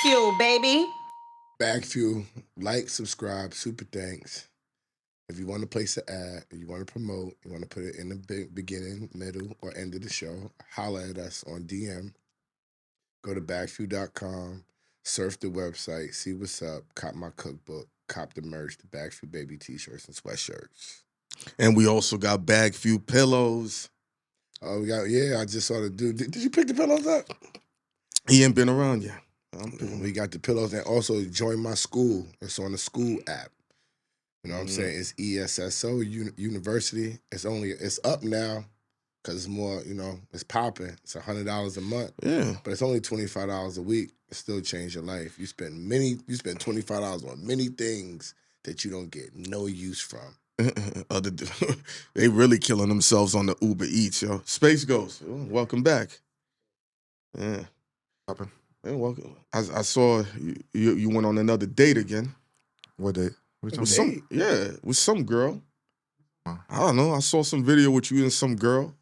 BagFuel, baby. BagFuel, like, subscribe, super thanks. If you want to place an ad, if you want to promote, you want to put it in the beginning, middle, or end of the show, holla at us on DM. Go to bagfuel.com, surf the website, see what's up, cop my cookbook, cop the merch, the BagFuel baby t-shirts and sweatshirts. And we also got BagFuel pillows. Oh, I just saw the dude. Did you pick the pillows up? He ain't been around yet. We got the pillows, and also join my school. It's on the school app. You know what I'm saying? It's ESSO University. It's up now because it's more, it's popping. It's $100 a month. Yeah. But it's only $25 a week. It still change your life. You spend $25 on many things that you don't get no use from. They really killing themselves on the Uber Eats, yo. Space Ghost, welcome back. Yeah. Yeah, welcome. I saw you went on another date again. What date? With some girl. I don't know. I saw some video with you and some girl.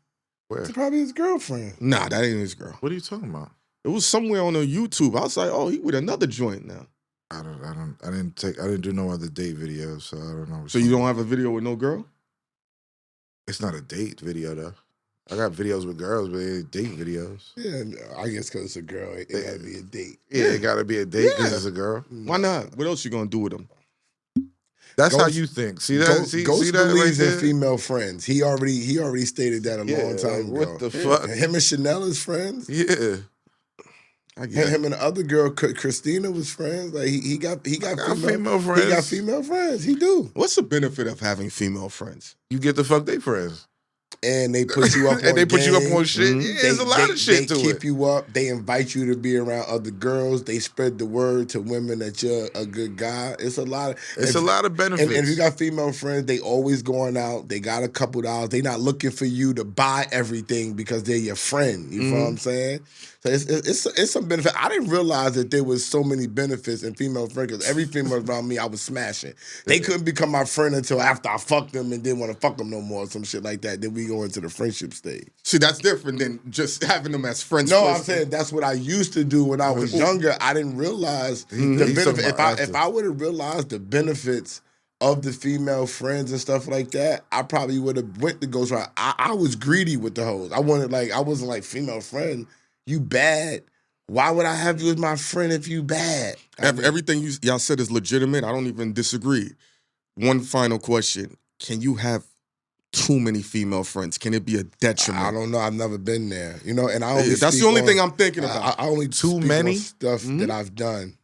Where? It's probably his girlfriend. Nah, that ain't his girl. What are you talking about? It was somewhere on YouTube. I was like, oh, he with another joint now. I didn't do no other date videos, so I don't know. So you don't have a video with no girl? It's not a date video though. I got videos with girls, but they date videos. Yeah, I guess because it's a girl, it gotta be a date. Yeah, it gotta be a date because it's a girl. Why not? What else you gonna do with them? That's how you think. See that? Ghost see that believes right in female friends. He already stated that a long time ago. What the fuck? Him and Chanel is friends. Yeah. Him and the other girl, Christina, was friends. Like he got female friends. He got female friends. He do. What's the benefit of having female friends? You get to fuck they friends. And they put you up on and they put you up game. on shit. Yeah, there's a lot of shit to it. They keep you up. They invite you to be around other girls. They spread the word to women that you're a good guy. It's a lot of benefits. And if you got female friends, they always going out. They got a couple dollars. They not looking for you to buy everything because they're your friend. You know what I'm saying? So it's some benefit. I didn't realize that there was so many benefits in female friends because every female around me, I was smashing. They couldn't become my friend until after I fucked them and didn't want to fuck them no more or some shit like that. Then we go into the friendship stage. See, that's different than just having them as friends. No, I'm saying that's what I used to do when I was younger. I didn't realize the benefit. If I would have realized the benefits of the female friends and stuff like that, I probably would have went the ghost route. I was greedy with the hoes. I wasn't like female friend. You bad. Why would I have you as my friend if you bad? Everything y'all said is legitimate. I don't even disagree. One final question. Can you have too many female friends? Can it be a detriment? I don't know. I've never been there. And I only that's the only thing I'm thinking about. I only too many stuff that I've done.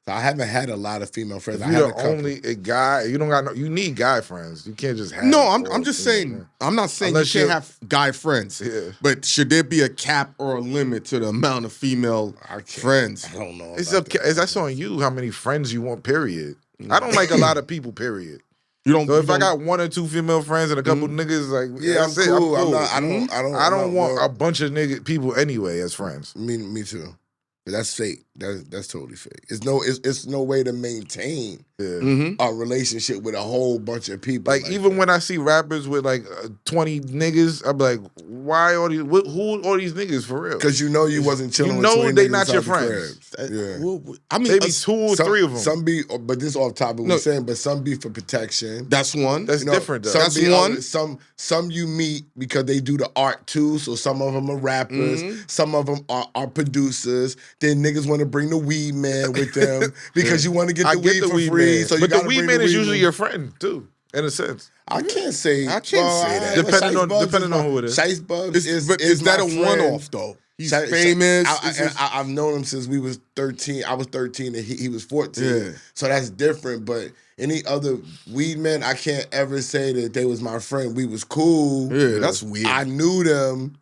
So I haven't had a lot of female friends. You're only a guy. You don't got you need guy friends. You can't just have. No, I'm just saying. I'm not saying you can't have guy friends. Yeah. But should there be a cap or a limit to the amount of female friends? I don't know. That's on you. How many friends you want? Period. I don't like a lot of people. Period. You don't. So if I got one or two female friends and a couple niggas, I'm cool. I'm cool. I don't want a bunch of people anyway as friends. Me too. But that's fake. That's totally fake. It's no way to maintain a relationship with a whole bunch of people. Like even when I see rappers with 20 niggas, I'm like, why all these? Who all these niggas for real? Because you wasn't chilling. You with know 20 they niggas not your out the friends. crib. Yeah. I mean, maybe two or three of them. Some be, but this off topic. We're saying, but some be for protection. That's one. That's different though. That's one. Some you meet because they do the art too. So some of them are rappers. Some of them are producers. Then niggas want to bring the weed man with them because you want to get the weed for free. Man. So but the weed man is usually your friend too, in a sense. I can't say that. Depending on who it is. Shice Bubs is that a friend. one-off though? He's famous. I've known him since we was 13. I was 13 and he was 14. Yeah. So that's different. But any other weed man, I can't ever say that they was my friend. We was cool. Yeah, that's weird. I knew them,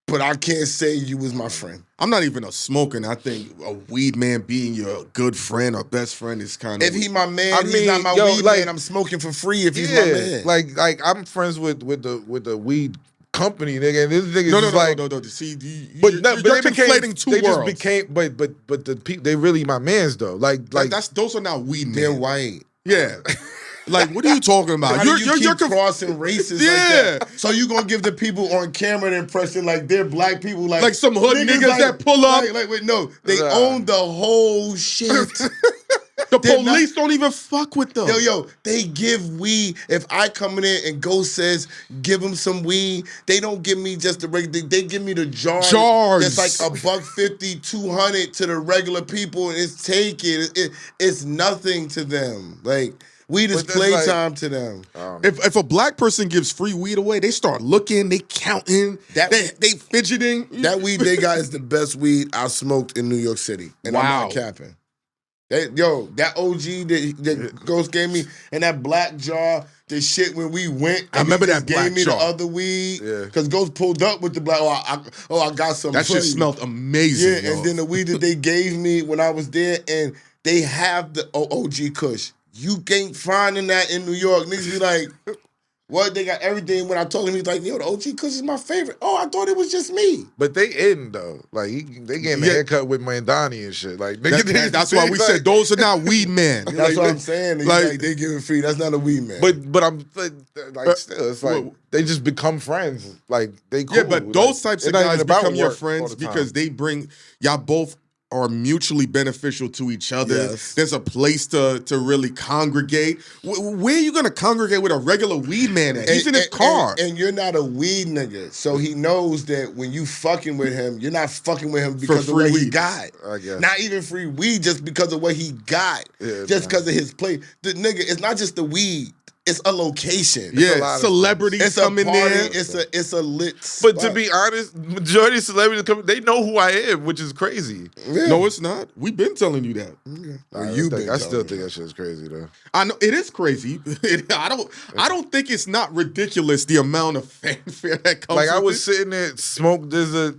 but I can't say you was my friend. I'm not even a smoker. And I think a weed man being your good friend or best friend is kind of. If he my man, he's not my weed man. I'm smoking for free if he's my man. Like I'm friends with the weed company, nigga. And this nigga no. See, you're conflating two worlds. Just became, but the people, they really my mans though. Like those are not weed men. They're white. Yeah. Like, what are you talking about? How you're crossing races like that? So you gonna give the people on camera the impression like they're black people, like some hood niggas that pull up. Wait, no, they own the whole shit. The police don't even fuck with them. Yo, they give weed. If I come in and Ghost says, give them some weed, they don't give me just the regular, they give me the jars. That's like $150, $200 to the regular people, and it's taken. It's nothing to them. Like, weed is playtime to them. If a black person gives free weed away, they start looking, they counting, they fidgeting. That weed they got is the best weed I smoked in New York City. And I'm not capping. That OG that Ghost gave me and that black jar, the shit when we went. I remember that black gave me jar. The other weed because Ghost pulled up with the black. I got some. That shit smelled amazing. Yeah, and then the weed that they gave me when I was there, and they have the OG Kush. You can't find that in New York. Niggas be like, what? They got everything. When I told him, he's like, yo, the OG Kush is my favorite. Oh, I thought it was just me. But they in, though. Like, they getting a haircut with Mandani and shit. Like, that's why we said those are not weed men. That's what I'm saying. Like, they giving free. That's not a weed man. But I'm like, still, it's like, they just become friends. Like, they cool. Yeah, but those types of guys become your friends because they bring, y'all both are mutually beneficial to each other. Yes. There's a place to really congregate. Where are you going to congregate with a regular weed man at? He's in his car. And you're not a weed nigga. So he knows that when you fucking with him, you're not fucking with him because of what he got. I guess. Not even free weed, just because of what he got. Yeah, just because of his play. The nigga, it's not just the weed. It's a location. Yeah, celebrities come in there. It's a lit spot. But to be honest, majority of celebrities come. They know who I am, which is crazy. Yeah. No, it's not. We've been telling you that. I still think that shit's crazy though. I know it is crazy. I don't think it's not ridiculous the amount of fanfare that comes. Like I was sitting there, smoke. There's a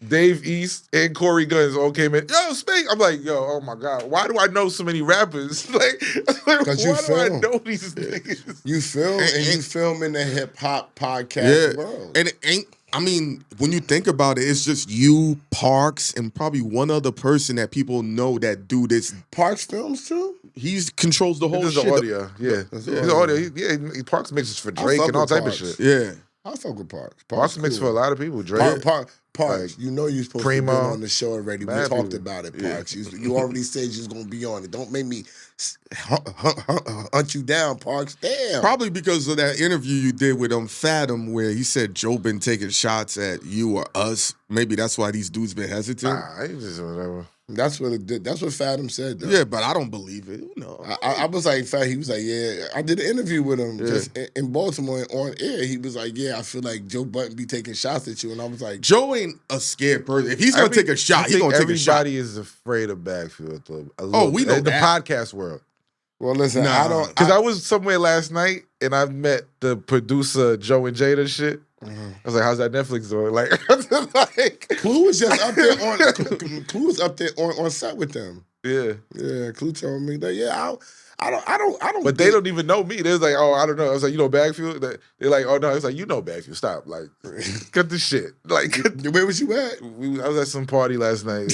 Dave East and Corey Guns all came in. Yo, Spake. I'm like, yo, oh my God. Why do I know so many rappers? Like why do I know these niggas? You film and you film in the hip hop podcast world. And it ain't, I mean, when you think about it, it's just you, Parks, and probably one other person that people know that do this. Parks films too? He controls the whole shit. The audio. Yeah. His audio. Parks mixes for Drake and all type of shit. Yeah. I fuck with Parks. Parks mixes for a lot of people. Drake. Parks, you know you're supposed Primo, to be on the show already. We talked about it, Parks. You already said you was going to be on it. Don't make me hunt you down, Parks. Damn. Probably because of that interview you did with Fathom where he said Joe been taking shots at you or us. Maybe that's why these dudes been hesitant. He just whatever. That's what Fathom said, though. Yeah, but I don't believe it. No. I was like, he was like, yeah. I did an interview with him just in Baltimore on air. He was like, yeah, I feel like Joe Button be taking shots at you. And I was like, Joe ain't a scared person. If he's going to take a shot, he's going to take a shot. Everybody is afraid of BagFuel. We know the podcast world. Well, listen, I don't. Because I was somewhere last night and I met the producer, Joe and Jada shit. Mm-hmm. I was like, how's that Netflix doing? Like, Clue was just up there on Clue was up there on set with them. Yeah. Yeah, Clue told me that, I don't But they don't even know me. They was like, oh, I don't know. I was like, you know BagFuel? They're like, oh no. It's like, you know BagFuel. Stop. Like, cut the shit. Like, where was you at? I was at some party last night.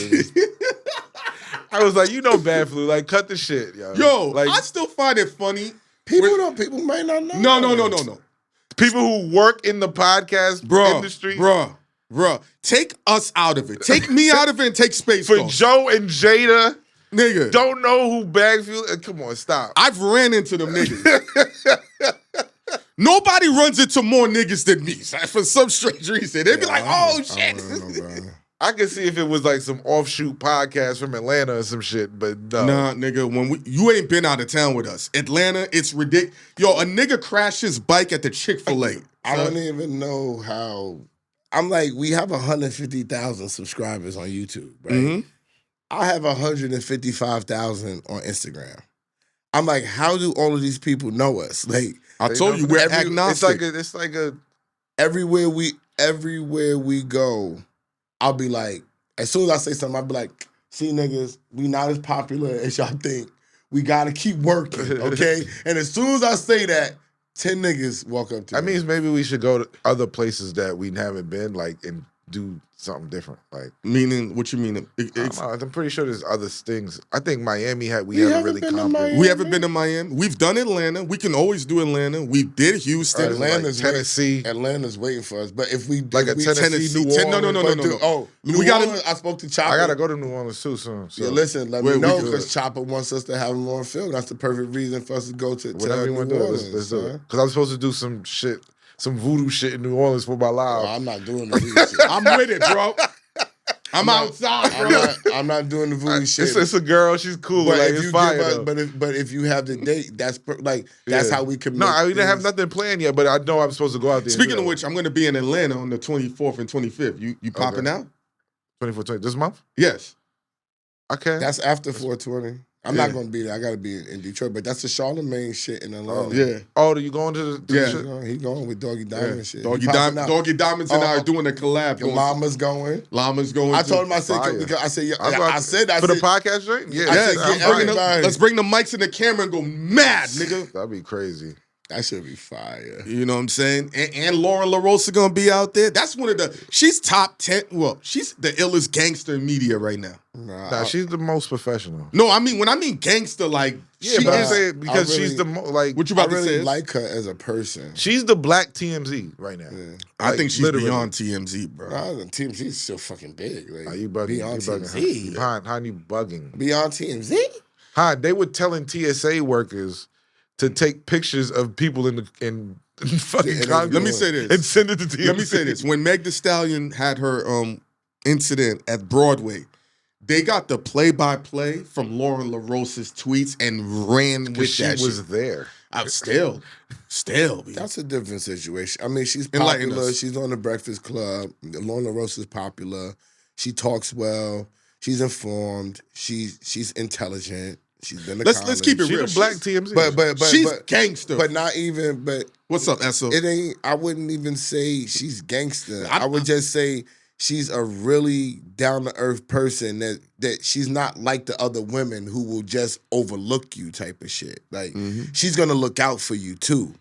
I was like, you know BagFuel. Like, cut the shit, yo. Like, I still find it funny. People might not know. No. People who work in the podcast industry. Bruh. Take us out of it. Take me out of it and take Space For Joe and Jada, nigga, don't know who BagFuel. Come on, stop. I've ran into them niggas. Nobody runs into more niggas than me. For some strange reason. They'd be like, oh, shit. I could see if it was like some offshoot podcast from Atlanta or some shit, but no. Nah, nigga, you ain't been out of town with us. Atlanta, it's ridiculous. Yo, a nigga crashed his bike at the Chick-fil-A. I don't even know how. I'm like, we have 150,000 subscribers on YouTube, right? Mm-hmm. I have 155,000 on Instagram. I'm like, how do all of these people know us? Like, I told you, we're agnostic. It's like a everywhere we go. I'll be like, as soon as I say something, I'll be like, see, niggas, we not as popular as y'all think. We got to keep working, okay? And as soon as I say that, 10 niggas walk up to me. That means maybe we should go to other places that we haven't been, like, and do something different. Like, meaning, what you mean? I'm pretty sure there's other things. I think Miami we haven't really conquered. We haven't been to Miami. We've done Atlanta. We can always do Atlanta. We did Houston. Atlanta's like Tennessee. Atlanta's waiting for us. But if we like a Tennessee, New Orleans. No. New Orleans, I spoke to Chopper. I gotta go to New Orleans too soon. So. Yeah, listen, let me know because Chopper wants us to have him on film. That's the perfect reason for us to go to New Orleans. Let's do it. Because I'm supposed to do some shit. Some voodoo shit in New Orleans for my life. I'm not doing the voodoo shit. I'm with it, bro. I'm outside, bro. I'm not doing the voodoo shit. It's a girl. She's cool. But like, if you fire, but if you have the date, that's how we can. No, I didn't have nothing planned yet. But I know I'm supposed to go out there. Speaking of which, I'm going to be in Atlanta on the 24th and 25th. You popping out? 24th, 20 this month? Yes. Okay. That's after 420. I'm not going to be there. I got to be in Detroit. But that's the Charlemagne shit in Atlanta. Yeah. Oh, are you going to the shit? He going with Doggy Diamond shit. Doggy Diamonds and I are doing a collab. Llama's going. Llama's going. I told him, I said for the podcast, right? Yeah. Let's bring the mics and the camera and go mad, nigga. That'd be crazy. That should be fire. You know what I'm saying? And Lauren Larosa gonna be out there. That's one of she's top 10. Well, she's the illest gangster in media right now. Nah, she's the most professional. No, I mean, when I mean gangster, like, she's the most, like, what you about to say? Like her as a person. She's the black TMZ right now. Yeah. I think she's beyond TMZ, bro. TMZ's still fucking big. Like, you bugging? Beyond TMZ. How you bugging? Beyond TMZ? They were telling TSA workers to take pictures of people in fucking Congress. Let me say this. And send it to TMZ. Let me say this. When Meg Thee Stallion had her incident at Broadway, they got the play-by-play from Lauren LaRosa's tweets and ran with that shit. She was there. Still. That's a different situation. I mean, she's popular. She's on the Breakfast Club. Lauren LaRosa's popular. She talks well. She's informed. She's intelligent. She's been to college. Let's keep it real. She's a black TMZ. But she's gangster. But not even. But what's up, Esso? It ain't. I wouldn't even say she's gangster. I would just say she's a really down to earth person. That she's not like the other women who will just overlook you type of shit. Like she's gonna look out for you too.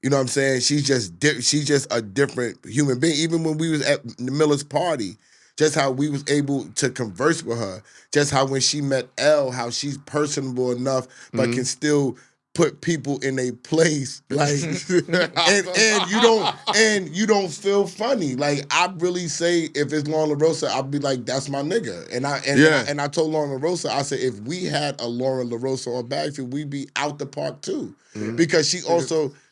You know what I'm saying? She's just a different human being. Even when we was at Miller's party. Just how we was able to converse with her. Just how when she met Elle, how she's personable enough, but can still put people in a place. Like, and you don't feel funny. Like, I really say, if it's Lauren LaRosa, I'd be like, that's my nigga. And I told Lauren LaRosa, I said, if we had a Lauren LaRosa or BagFuel, we'd be out the park too. Because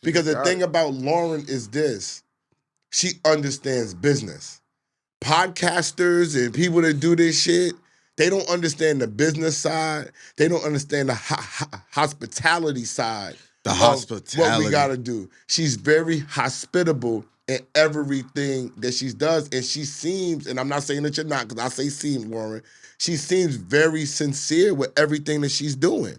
because the thing about Lauren is this, she understands business. Podcasters and people that do this shit, they don't understand the business side. They don't understand the hospitality side. What we gotta do. She's very hospitable in everything that she does, and she seems, and I'm not saying that you're not, because I say seems, Lauren. She seems very sincere with everything that she's doing.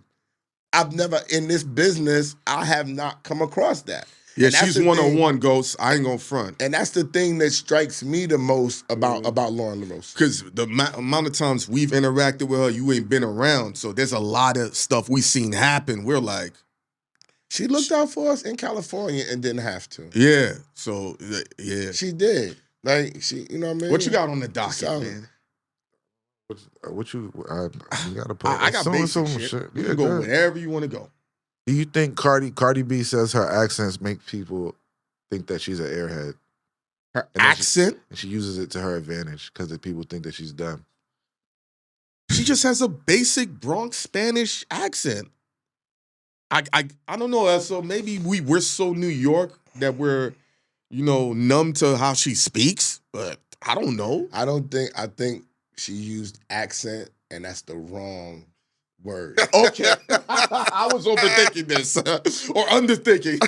I've never in this business, I have not come across that. Yeah, she's one-on-one, Ghost. I ain't gonna front. And that's the thing that strikes me the most about Lauren LaRosa. Because the amount of times we've interacted with her, you ain't been around. So there's a lot of stuff we seen happen. We're like... She looked out for us in California and didn't have to. Yeah. So, yeah. She did. Like, you know what I mean? What you got on the docket, man? You gotta put... I got basic shit. You can go wherever you want to go. Do you think Cardi B says her accents make people think that she's an airhead? Her accent? And she uses it to her advantage because people think that she's dumb. She just has a basic Bronx Spanish accent. I don't know, so maybe we're so New York that we're, numb to how she speaks, but I don't know. I think she used accent, and that's the wrong word. Okay. I was overthinking this. Or underthinking.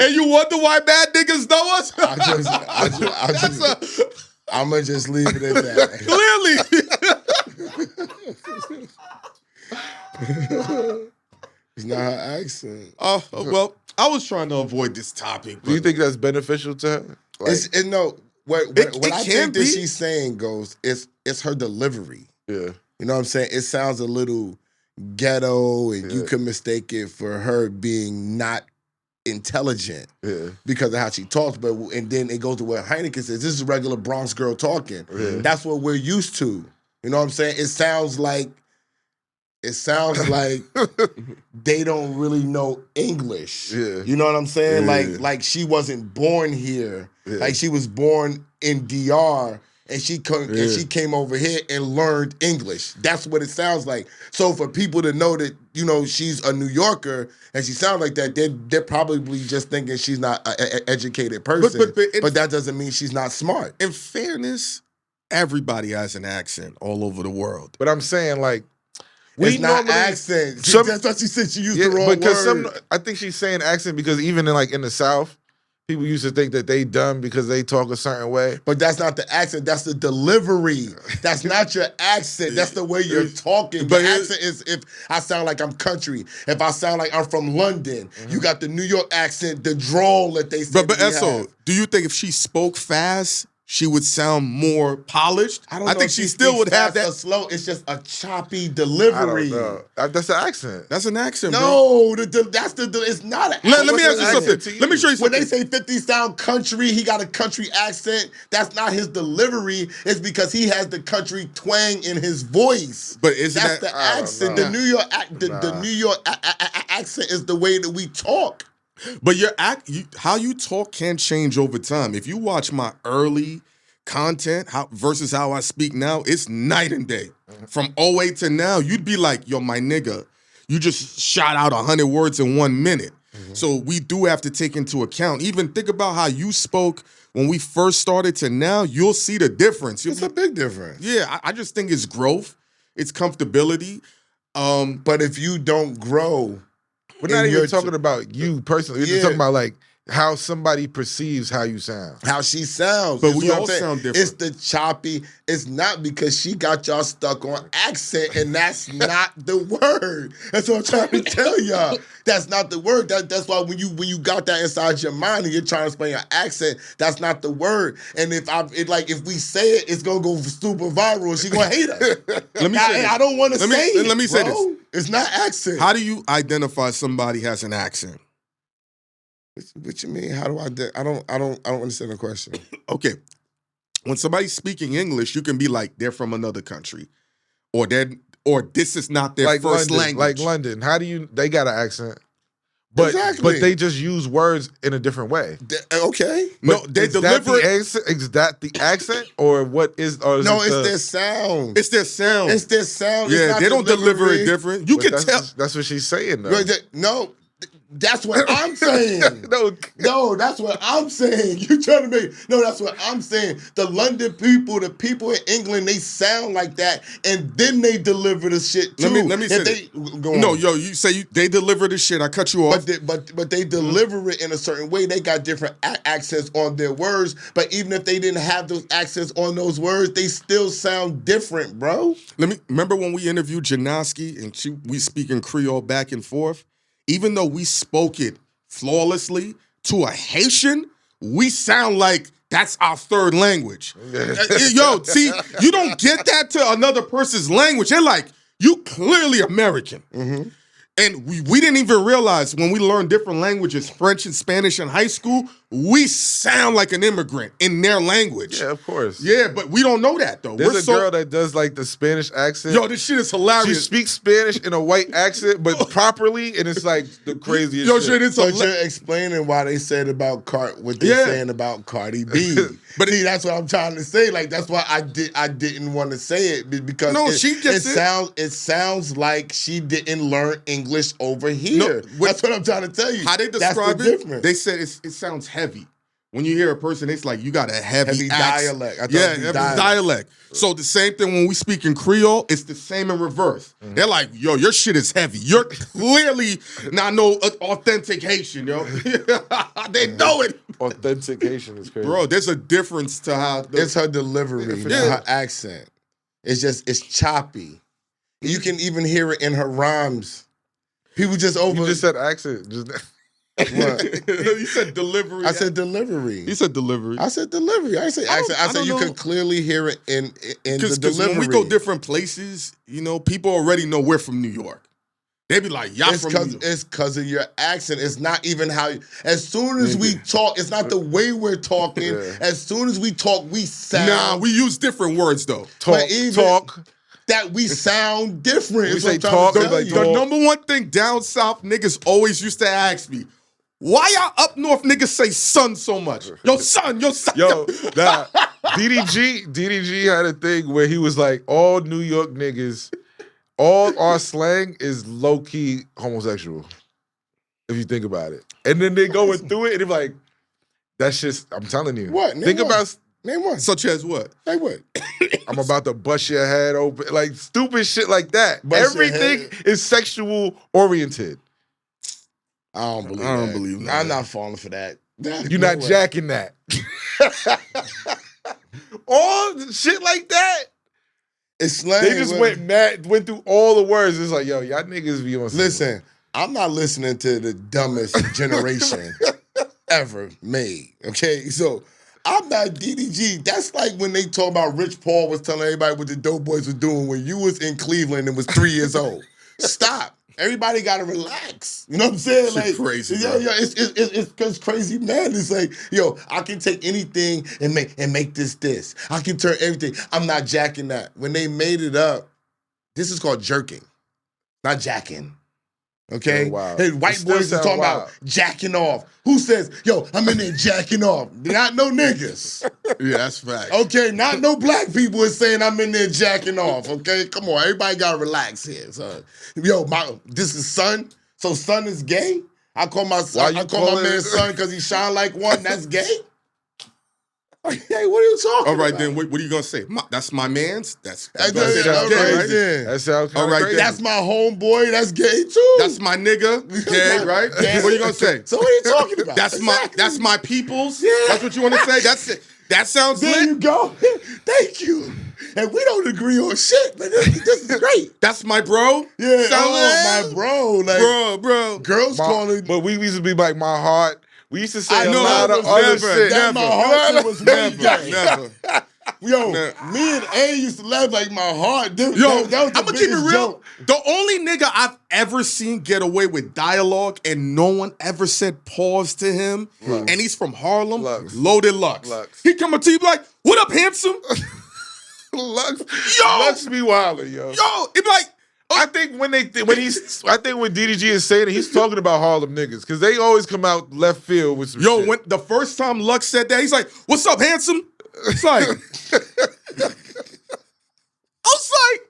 And you wonder why bad niggas know us? I'm going to just leave it at that. Clearly. It's not her accent. Well, I was trying to avoid this topic. Do you think that's beneficial to her? What I think that she's saying it's her delivery. Yeah. You know what I'm saying? It sounds a little ghetto, and you can mistake it for her being not intelligent because of how she talks. And then it goes to what Hynaken says. This is a regular Bronx girl talking. Yeah. That's what we're used to. You know what I'm saying? It sounds like they don't really know English. Yeah. You know what I'm saying? Yeah. Like she wasn't born here. Yeah. Like she was born in DR and she came over here and learned English. That's what it sounds like. So for people to know that, you know, she's a New Yorker and she sounds like that, they're probably just thinking she's not an educated person. But that doesn't mean she's not smart. In fairness, everybody has an accent all over the world. But I'm saying, like, it's not accent. That's what she said. She used the wrong word. I think she's saying accent because even in the South, people used to think that they dumb because they talk a certain way. But that's not the accent. That's the delivery. That's not your accent. That's the way you're talking. But accent is if I sound like I'm country. If I sound like I'm from London. You got the New York accent, the drawl that they say. But Esso, do you think if she spoke fast, she would sound more polished? I think she still would have that slow. It's just a choppy delivery. I don't know. That's an accent. That's an accent. No, it's not an accent. Let me ask you something. Let me show you something. When they say 50 sound country, he got a country accent. That's not his delivery. It's because he has the country twang in his voice. But isn't that's the accent? The New York the New York accent is the way that we talk. But how you talk can change over time. If you watch my early content versus how I speak now, it's night and day. From 08 to now, you'd be like, yo, my nigga, you just shot out 100 words in 1 minute. So we do have to take into account, even think about how you spoke when we first started to now, you'll see the difference. It's a big difference. Yeah, I just think it's growth. It's comfortability. But if you don't grow... We're not even talking about you personally. We're just talking about like how somebody perceives how you sound. How she sounds. But we all sound different. It's the choppy. It's not because she got y'all stuck on accent and that's not the word. That's what I'm trying to tell y'all. That's not the word. That's why when you got that inside your mind and you're trying to explain your accent, that's not the word. And if we say it, it's gonna go super viral and she's gonna hate us. I don't want to say it. Let me say this. It's not accent. How do you identify somebody has an accent? What you mean? How do I don't understand the question. Okay. When somebody's speaking English, you can be like, they're from another country. Or this is not their first language. Like London. They got an accent. But they just use words in a different way. Okay. No, they deliver Is that the accent? Or what is or is No, it's their sound. It's their sound. It's their sound. Yeah, they don't deliver it different. You can tell. That's what she's saying though. No. That's what I'm saying. No, that's what I'm saying. You trying to make... No, that's what I'm saying. The London people, the people in England, they sound like that, and then they deliver the shit too. Let me say this. No, yo, you say they deliver the shit. I cut you off. But they deliver it in a certain way. They got different accents on their words, but even if they didn't have those accents on those words, they still sound different, bro. Remember when we interviewed Janoski and we speak in Creole back and forth? Even though we spoke it flawlessly to a Haitian, we sound like that's our third language. Yo, see, you don't get that to another person's language. They're like, you clearly American. Mm-hmm. And we didn't even realize when we learned different languages, French and Spanish in high school, we sound like an immigrant in their language. Yeah, of course. Yeah, but we don't know that, though. There's a girl that does like the Spanish accent. Yo, this shit is hilarious. She speaks Spanish in a white accent, but properly, and it's like the craziest shit. But you're explaining why they said about what they're saying about Cardi B. But see, that's what I'm trying to say. Like, that's why I didn't want to say it because it sounds like she didn't learn English over here. That's what I'm trying to tell you. How they describe it? They said it sounds heavy. When you hear a person, it's like you got a heavy dialect. Yeah, dialect. So the same thing when we speak in Creole, it's the same in reverse. Mm-hmm. They're like, yo, your shit is heavy. You're clearly not no authentic Haitian, yo. They know it. Authentication is crazy. Bro, there's a difference to how... It's her delivery, her accent. It's choppy. You can even hear it in her rhymes. People just You just said accent. What? You said delivery. I said delivery. You said delivery. I said delivery. I said accent. I said you can clearly hear it in the delivery. When we go different places, you know, people already know we're from New York. They be like, y'all from New York. It's because of your accent. It's not even how. As soon as we talk, it's not the way we're talking. Yeah. As soon as we talk, we sound. Nah, we use different words though. Talk. That we sound different. We say talk. The number one thing down south niggas always used to ask me, why y'all up north niggas say son so much? Yo, son. Yo, nah. DDG had a thing where he was like, all New York niggas, all our slang is low-key homosexual, if you think about it. And then they going through it, and they're like, that's just, I'm telling you. What? Name one. Such as what? Like what? I'm about to bust your head open. Like, stupid shit like that. Everything is sexual-oriented. I don't believe that. I'm not falling for that. You're not jacking that. All shit like that. It's slang. They just went through all the words. It's like, yo, y'all niggas be on. Listen, I'm not listening to the dumbest generation ever made. Okay, so I'm not DDG. That's like when they talk about Rich Paul was telling everybody what the Dope Boys were doing when you was in Cleveland and was 3 years old. Stop. Everybody gotta relax. You know what I'm saying? Like crazy. It's crazy, man. It's like, yo, I can take anything and make this. I can turn everything. I'm not jacking that. When they made it up, this is called jerking, not jacking. Okay? Oh, wow. Hey, white boys is talking about jacking off. Who says, yo, I'm in there jacking off? Not no niggas. Yeah, that's fact. Okay, not no black people is saying I'm in there jacking off. Okay, come on, everybody gotta relax here. So, yo, this is son. So son is gay. I call my man son because he shine like one. That's gay. Hey, what are you talking about? All right, then, what are you gonna say? That's my man's. That's gay, right? That sounds kind of crazy. That's my homeboy. That's gay too. That's my nigga. Gay, right? Gay. What are you gonna say? So what are you talking about? That's my people's. Yeah. That's what you want to say. That's it. That sounds there lit. You go. Thank you. And we don't agree on shit, but this is great. That's my bro. Yeah. My bro. Like bro. Girls calling. But we used to be like my heart. We used to say a lot of other shit. That my heart was never. Yo, me and A used to laugh like my heart. That was I'm gonna keep it real. Joke. The only nigga I've ever seen get away with dialogue and no one ever said pause to him, and he's from Harlem, Loaded Lux. He come up to you like, what up, handsome? Lux be wildin', yo. It's like, I think when DDG is saying it, he's talking about Harlem niggas because they always come out left field with some shit. When the first time Lux said that, he's like, "What's up, handsome?" It's like, I was like,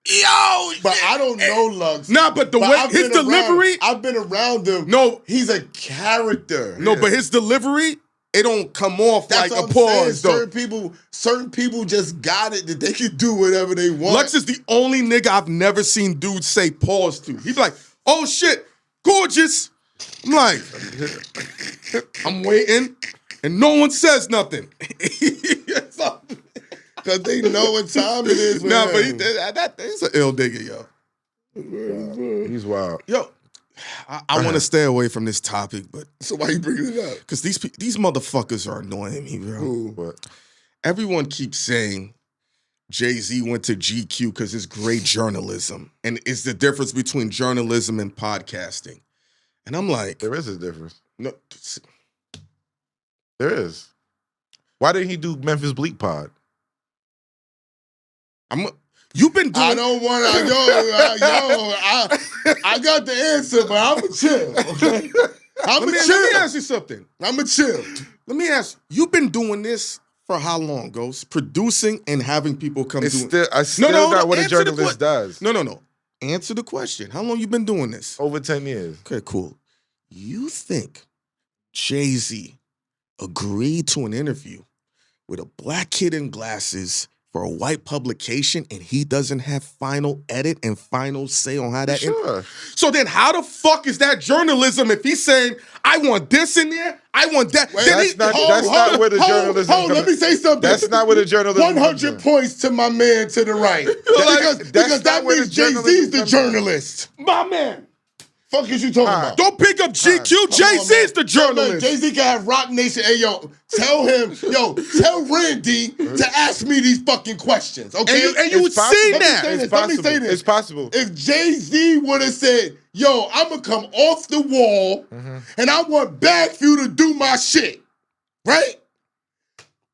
yo, but I don't know Lux. Nah, but way his delivery, I've been around him. No, he's a character. No, but his delivery, it don't come off like a pause. Certain people just got it that they can do whatever they want. Lux is the only nigga I've never seen dudes say pause to. He's like, oh shit, gorgeous. I'm like, I'm waiting, and no one says nothing. Because they know what time it is. Nah, but he's an ill nigga, yo. He's wild. Yo, I want to stay away from this topic, but so why you bringing it up? Because these motherfuckers are annoying me, bro. Ooh, but everyone keeps saying Jay-Z went to GQ because it's great journalism, and it's the difference between journalism and podcasting. And I'm like, there is a difference. No, there is. Why didn't he do Memphis Bleak Pod? You've been doing. I don't want to. I got the answer, but I'm a chill. Okay, Let me ask you something. I'm a chill. Let me ask. You've been doing this for how long, Ghost? Producing and having people come. I still got what a journalist does. No. Answer the question. How long you been doing this? Over 10 years. Okay, cool. You think Jay-Z agreed to an interview with a black kid in glasses for a white publication and he doesn't have final edit and final say on how that... Sure. So then how the fuck is that journalism if he's saying, I want this in there, I want that... Wait, that's not where the journalism... Hold, let me say something. That's not where the journalism... 100 points to my man to the right. because that means Jay-Z's the journalist. My man. Fuck is you talking about? Don't pick up GQ. Jay-Z is the journalist. Jay-Z can have Rock Nation. Hey, yo, tell Randy to ask me these fucking questions, okay? And you would see that. Let me say this. It's possible. If Jay-Z would have said, yo, I'm going to come off the wall and I want BagFuel to do my shit, right?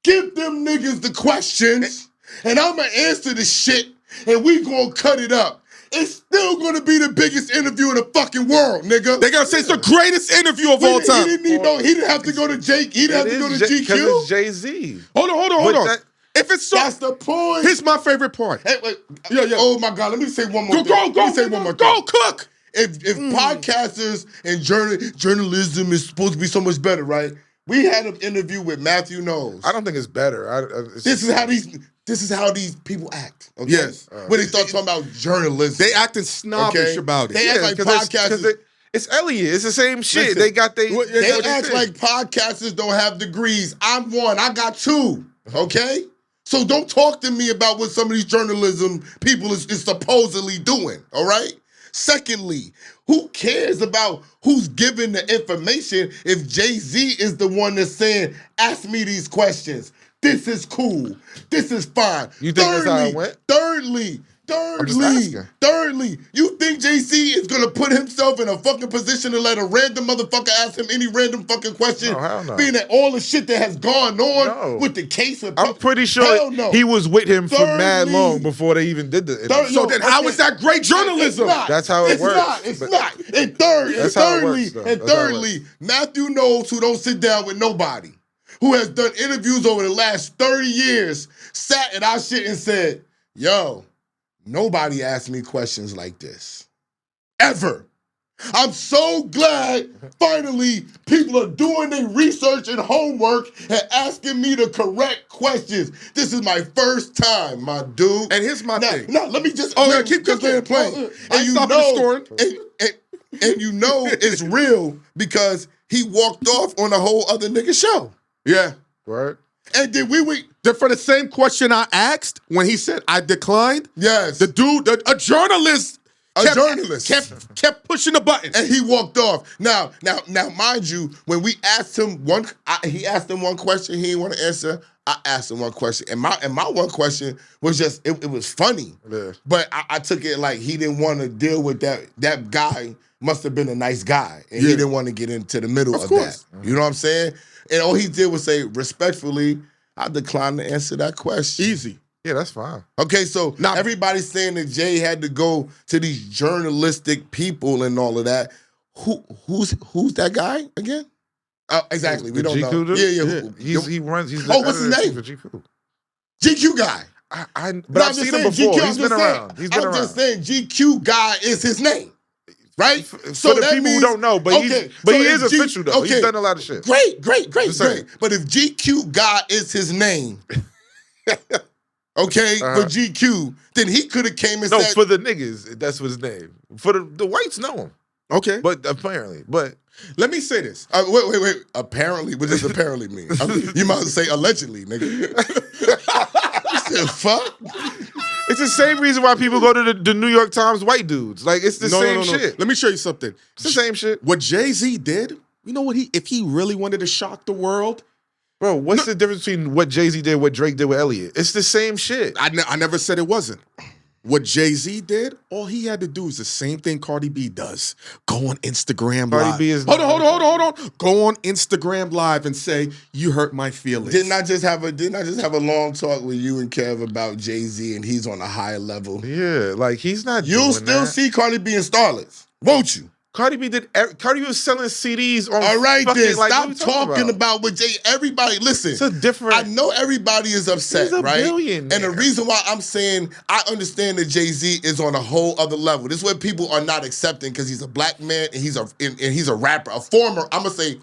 Give them niggas the questions and I'm going to answer the shit and we going to cut it up. It's still gonna be the biggest interview in the fucking world, nigga. They gotta say it's the greatest interview of all time. He didn't have to go to Jake. He didn't have to go to GQ. Because it's Jay-Z. Hold on. If it's so, that's the point. Here's my favorite part. Hey, wait. Yeah. Oh my God. Let me say one more thing. Go, Cook. If podcasters and journalism is supposed to be so much better, right? We had an interview with Matthew Knowles. I don't think it's better. This is how these people act. Okay? Yes. When they start talking about journalism. They acting snobbish about it. They act like podcasters. It's Elliot. It's the same shit. Listen, they act like podcasters don't have degrees. I'm one. I got two. Okay? So don't talk to me about what some of these journalism people is supposedly doing. All right? Secondly, who cares about who's giving the information if Jay-Z is the one that's saying, ask me these questions? This is cool. This is fine. You think that's how it went? Thirdly, you think Jay-Z is gonna put himself in a fucking position to let a random motherfucker ask him any random fucking question? No, hell no. Being that all the shit that has gone on with the case of I'm pretty sure he was with him for mad long before they even did the interview. So then how is that great journalism? That's how it works. It's not. And thirdly, Matthew Knowles, who don't sit down with nobody, who has done interviews over the last 30 years, sat in our shit and said, yo, nobody asked me questions like this. Ever. I'm so glad finally people are doing their research and homework and asking me the correct questions. This is my first time, my dude. And here's my thing. No, let me just keep playing. And you know it's real because he walked off on a whole other nigga show. Yeah. Right. And then for the same question I asked when he said I declined. Yes. The dude, a journalist. Kept pushing the button. And he walked off. Now, mind you, when we asked him he asked him one question he didn't want to answer. I asked him one question. And my one question was just, it was funny. Yeah. But I took it like he didn't want to deal with that guy must have been a nice guy. And he didn't want to get into the middle of that. You know what I'm saying? And all he did was say, respectfully, I declined to answer that question. Easy. Yeah, that's fine. Okay, so now everybody's saying that Jay had to go to these journalistic people and all of that. Who's that guy again? Exactly, we don't know. Yeah. He runs. He's what's his name? For GQ. GQ guy. But I've seen him before. He's been around. I'm just saying GQ guy is his name. Right? So the people who don't know, but he is official though. He's done a lot of shit. Great. But if GQ guy is his name, okay, for GQ, then he could have came and said. No, for the niggas, that's his name. For the whites know him. Okay. But apparently, let me say this. Wait. Apparently, what does apparently mean? You might say allegedly, nigga. The fuck? It's the same reason why people go to the New York Times white dudes. Like, it's the same shit. Let me show you something. It's the same shit. What Jay-Z did, you know what if he really wanted to shock the world? Bro, what's the difference between what Jay-Z did, what Drake did with Elliot? It's the same shit. I never said it wasn't. What Jay-Z did, all he had to do is the same thing Cardi B does. Go on Instagram Live. Cardi B is Hold on. Go on Instagram Live and say, you hurt my feelings. Didn't I just have a long talk with you and Kev about Jay-Z and he's on a higher level? Yeah, like he's not You'll still see Cardi B in Starlets, won't you? Cardi B was selling CDs on. All right, fucking, then like, stop talking about what Jay. Everybody, listen. It's a different. I know everybody is upset, He's a right? billionaire. And the reason why I'm saying I understand that Jay-Z is on a whole other level. This is what people are not accepting because he's a black man and he's a rapper, a former. I'm gonna say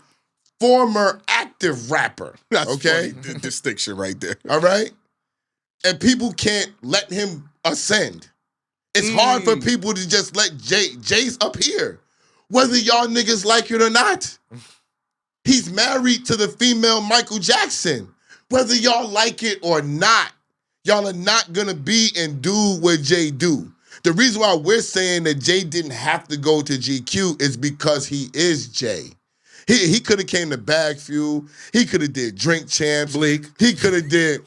former active rapper. That's okay, funny. Distinction right there. All right, and people can't let him ascend. It's hard for people to just let Jay's up here. Whether y'all niggas like it or not. He's married to the female Michael Jackson. Whether y'all like it or not, y'all are not gonna be and do what Jay do. The reason why we're saying that Jay didn't have to go to GQ is because he is Jay. He could have came to BagFuel. He could have did Drink Champs. Bleak. He could have did,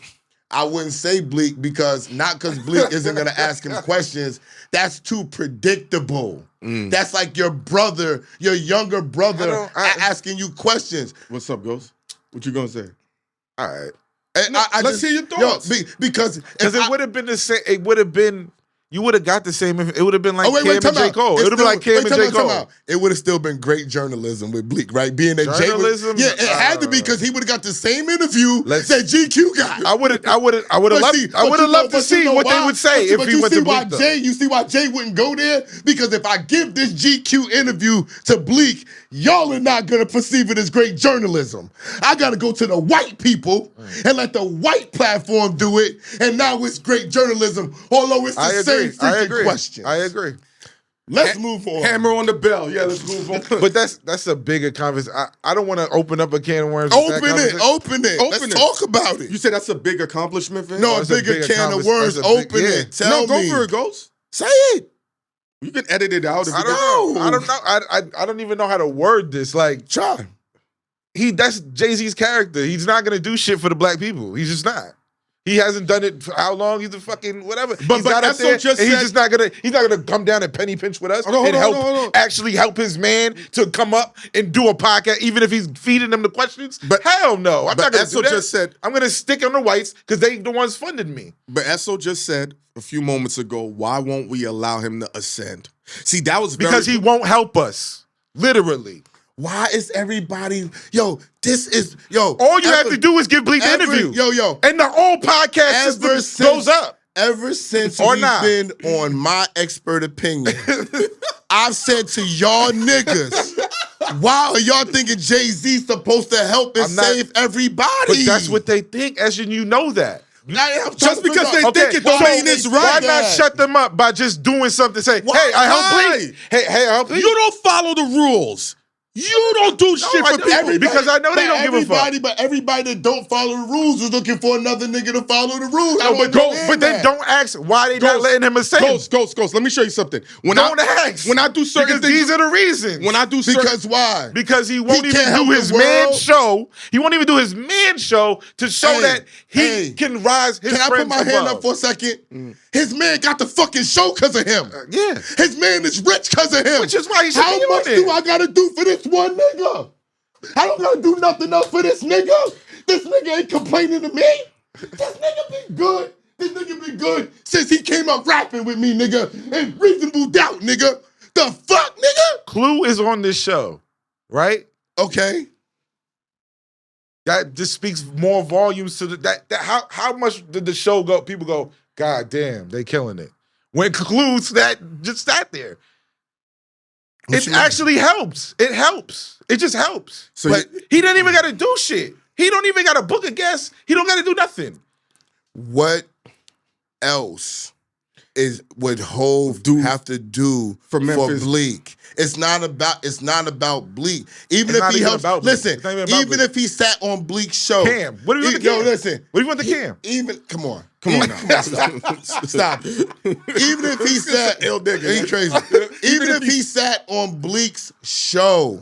I wouldn't say Bleak because Bleak isn't going to ask him questions. That's too predictable. That's like your brother, your younger brother asking you questions. What's up, Ghost? What you going to say? All right. Let's hear your thoughts. Because it would have been the same. It would have been. You would have got the same. It would have been like Cam and J. Cole. It would have been like Cam and J. Cole. It would have still been great journalism with Bleak, right? Being that journalism. It had to be because he would have got the same interview that GQ got. I would have loved to see what they would say if he went to Bleak. You see why Jay wouldn't go there? Because if I give this GQ interview to Bleak, y'all are not gonna perceive it as great journalism. I gotta go to the white people and let the white platform do it, and now it's great journalism, although it's the same freaking question. I agree. Let's move on. Hammer on the bell. Yeah, let's move on. But that's a bigger conversation. I don't want to open up a can of worms. Open it. Let's talk about it. You said that's a big accomplishment, Vin? No, a bigger can of worms. Open it. Tell me. Go for it, Ghost. Say it. You can edit it out. I don't know. I don't even know how to word this. Like, try. That's Jay-Z's character. He's not gonna do shit for the black people. He's just not. He hasn't done it for how long? He's a fucking whatever. But he's just not gonna come down and penny pinch with us and actually help his man to come up and do a podcast, even if he's feeding them the questions. But hell no, I'm not gonna do that. Just said, I'm gonna stick on the whites because they the ones funding me. But Esso just said a few moments ago, why won't we allow him to ascend? See, that was because he won't help us, literally. Why is everybody, all you have to do is give Bleak the interview. And the whole podcast goes up. Ever since we've been on My Expert Opinion, I've said to y'all niggas, why are y'all thinking Jay-Z's supposed to help and save everybody? But that's what they think, as you know that. Just because they think it don't mean it's right. Why not shut them up by just doing something? Say, hey, I help Bleak. Hey, I help Bleak. You don't follow the rules. You don't do shit for people. Because I know they don't give a fuck. But everybody that don't follow the rules is looking for another nigga to follow the rules. But they don't ask why they not letting him ascend. Ghost. Let me show you something. Don't ask. When I do certain things, these are the reasons. When I do certain, because why? Because he won't even do his man show. He won't even do his man show to show that he can rise his friends above. Can I put my hand up for a second? His man got the fucking show because of him. Yeah. His man is rich because of him. Which is why he should be on How much do I got to do for this one nigga? I don't got to do nothing else for this nigga. This nigga ain't complaining to me. This nigga been good. This nigga been good since he came up rapping with me, nigga. And Reasonable Doubt, nigga. The fuck, nigga? Clue is on this show, right? Okay. That just speaks more volumes to how much did the show go? People go, God damn, they killing it. When Clue's just sat there. It actually helps. It helps. It just helps. So but he didn't even got to do shit. He don't even got to book a guest. He don't got to do nothing. What else would Hov have to do for Bleak? It's not about Bleak. Even if he helps, listen. Even if he sat on Bleak's show, Cam. What do you want to Cam? Listen. What do you want to Cam? Come on now. Stop it. Even if he sat, he crazy. Even if he sat on Bleak's show,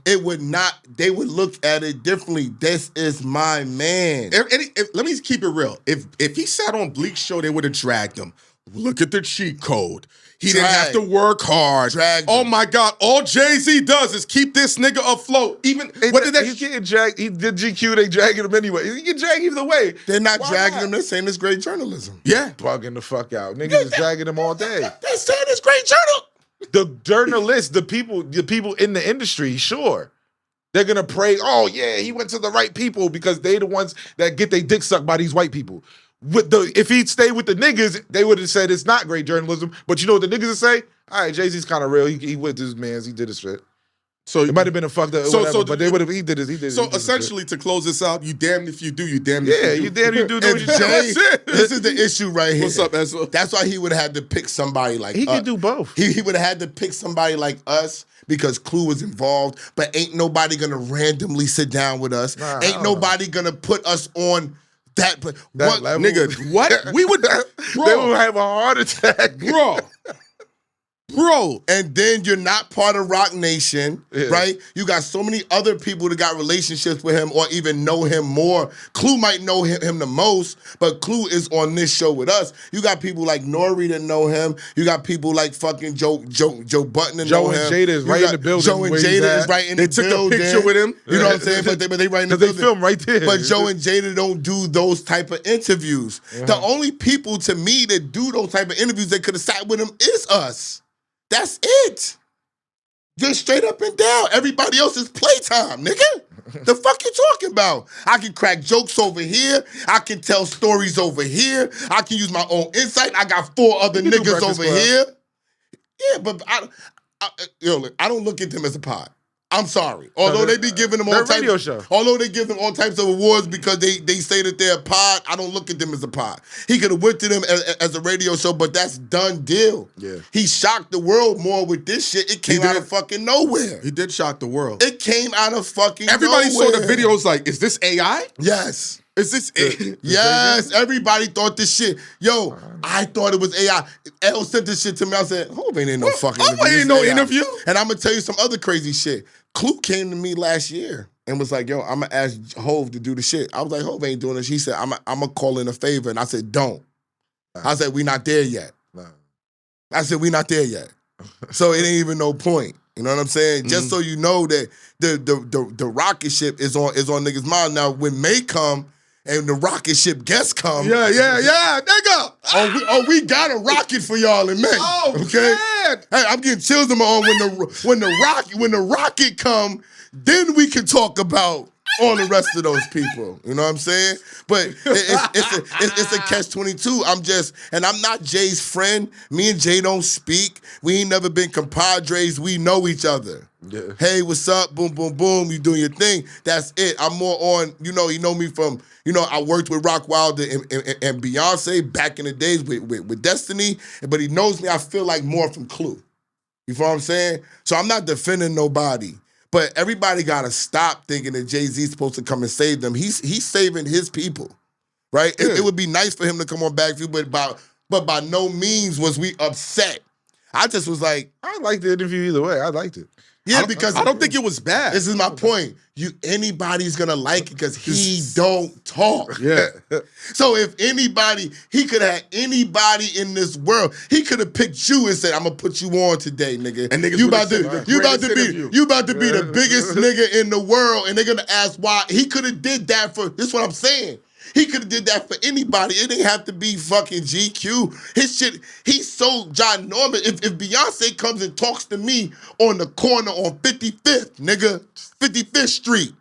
it would not. They would look at it differently. This is my man. Let me keep it real. If he sat on Bleak's show, they would have dragged him. Look at the cheat code. He didn't have to work hard. Oh my God! All Jay-Z does is keep this nigga afloat. He's getting dragged. He did GQ. They dragging him anyway. He get dragged either way. They're not dragging him. They're saying it's great journalism. Yeah, bugging the fuck out. Niggas is dragging him all day. They're saying it's great journal. The journalists, the people in the industry, sure. They're gonna pray, oh yeah, he went to the right people because they the ones that get their dick sucked by these white people. If he'd stayed with the niggas, they would have said it's not great journalism. But you know what the niggas would say? All right, Jay-Z's kind of real. He went to his mans. He did his shit. So it might have been a fucked up whatever, but they would have. He did his. So essentially, to close this out, you damned if you do, you damned if you do. Yeah, you damned if you do. This is the issue right here. What's up, Esso? That's why he would have had to pick somebody like he could do both. He would have had to pick somebody like us. Because Clue was involved, but ain't nobody gonna randomly sit down with us. Ain't nobody gonna put us on That what level. Nigga, what? We would bro. They would have a heart attack. Bro. And then you're not part of Rock Nation, right? You got so many other people that got relationships with him or even know him more. Clue might know him the most, but Clue is on this show with us. You got people like Nori that know him. You got people like fucking Joe Button that know him. Joe and Jada is right in the building. Joe and Jada is right in the building. They took a picture with him. You know what I'm saying? But they right in the building. They film right there. But Joe and Jada don't do those type of interviews. The only people to me that do those type of interviews that could have sat with him is us. That's it. Just straight up and down. Everybody else is playtime, nigga. The fuck you talking about? I can crack jokes over here. I can tell stories over here. I can use my own insight. I got 4 other niggas over here. Yeah, but I don't look at them as a pod. I'm sorry. Although they be giving them all types although they give them all types of awards because they say that they're a pod, I don't look at them as a pod. He could have went to them as a radio show, but that's done deal. Yeah. He shocked the world more with this shit. It came out of fucking nowhere. He did shock the world. It came out of fucking Everybody nowhere. saw the videos like, is this AI? Yes. Is this AI? Yes, everybody thought this shit. Yo, I thought it was AI. L sent this shit to me. I said, Hov ain't in no fucking interview. Ain't no interview. And I'm going to tell you some other crazy shit. Clue came to me last year and was like, yo, I'm going to ask Hov to do the shit. I was like, Hov ain't doing this. He said, I'm going to call in a favor. And I said, don't. I said, we not there yet. I said, we not there yet. So it ain't even no point. You know what I'm saying? Just so you know that the rocket ship is on niggas' mind. Now, when May come and the rocket ship guests come. Yeah, nigga. We got a rocket for y'all in May. Oh, okay? man. Hey, I'm getting chills in my arm when the rocket come, then we can talk about all the rest of those people. You know what I'm saying? But it's a catch-22. I'm not Jay's friend. Me and Jay don't speak. We ain't never been compadres. We know each other. Yeah. Hey, what's up? Boom, boom, boom. You doing your thing. That's it. I'm more on, you know me from, I worked with Rock Wilder and Beyonce back in the days with Destiny, but he knows me, I feel like more from Clue. You feel what I'm saying? So I'm not defending nobody. But everybody got to stop thinking that Jay-Z's supposed to come and save them. He's saving his people, right? Yeah. It would be nice for him to come on BagFuel, but by no means was we upset. I just was like... I liked the interview either way. I liked it. Yeah, because... I don't think it was bad. This is my point. Anybody's going to like it because he don't talk. Yeah. So if anybody... He could have anybody in this world. He could have picked you and said, I'm going to put you on today, nigga. And niggas you about to be the biggest nigga in the world, and they're going to ask why. He could have did that for... This is what I'm saying. He could have did that for anybody. It didn't have to be fucking GQ. His shit, he's so John Norman. If Beyonce comes and talks to me on the corner on 55th, nigga, 55th Street,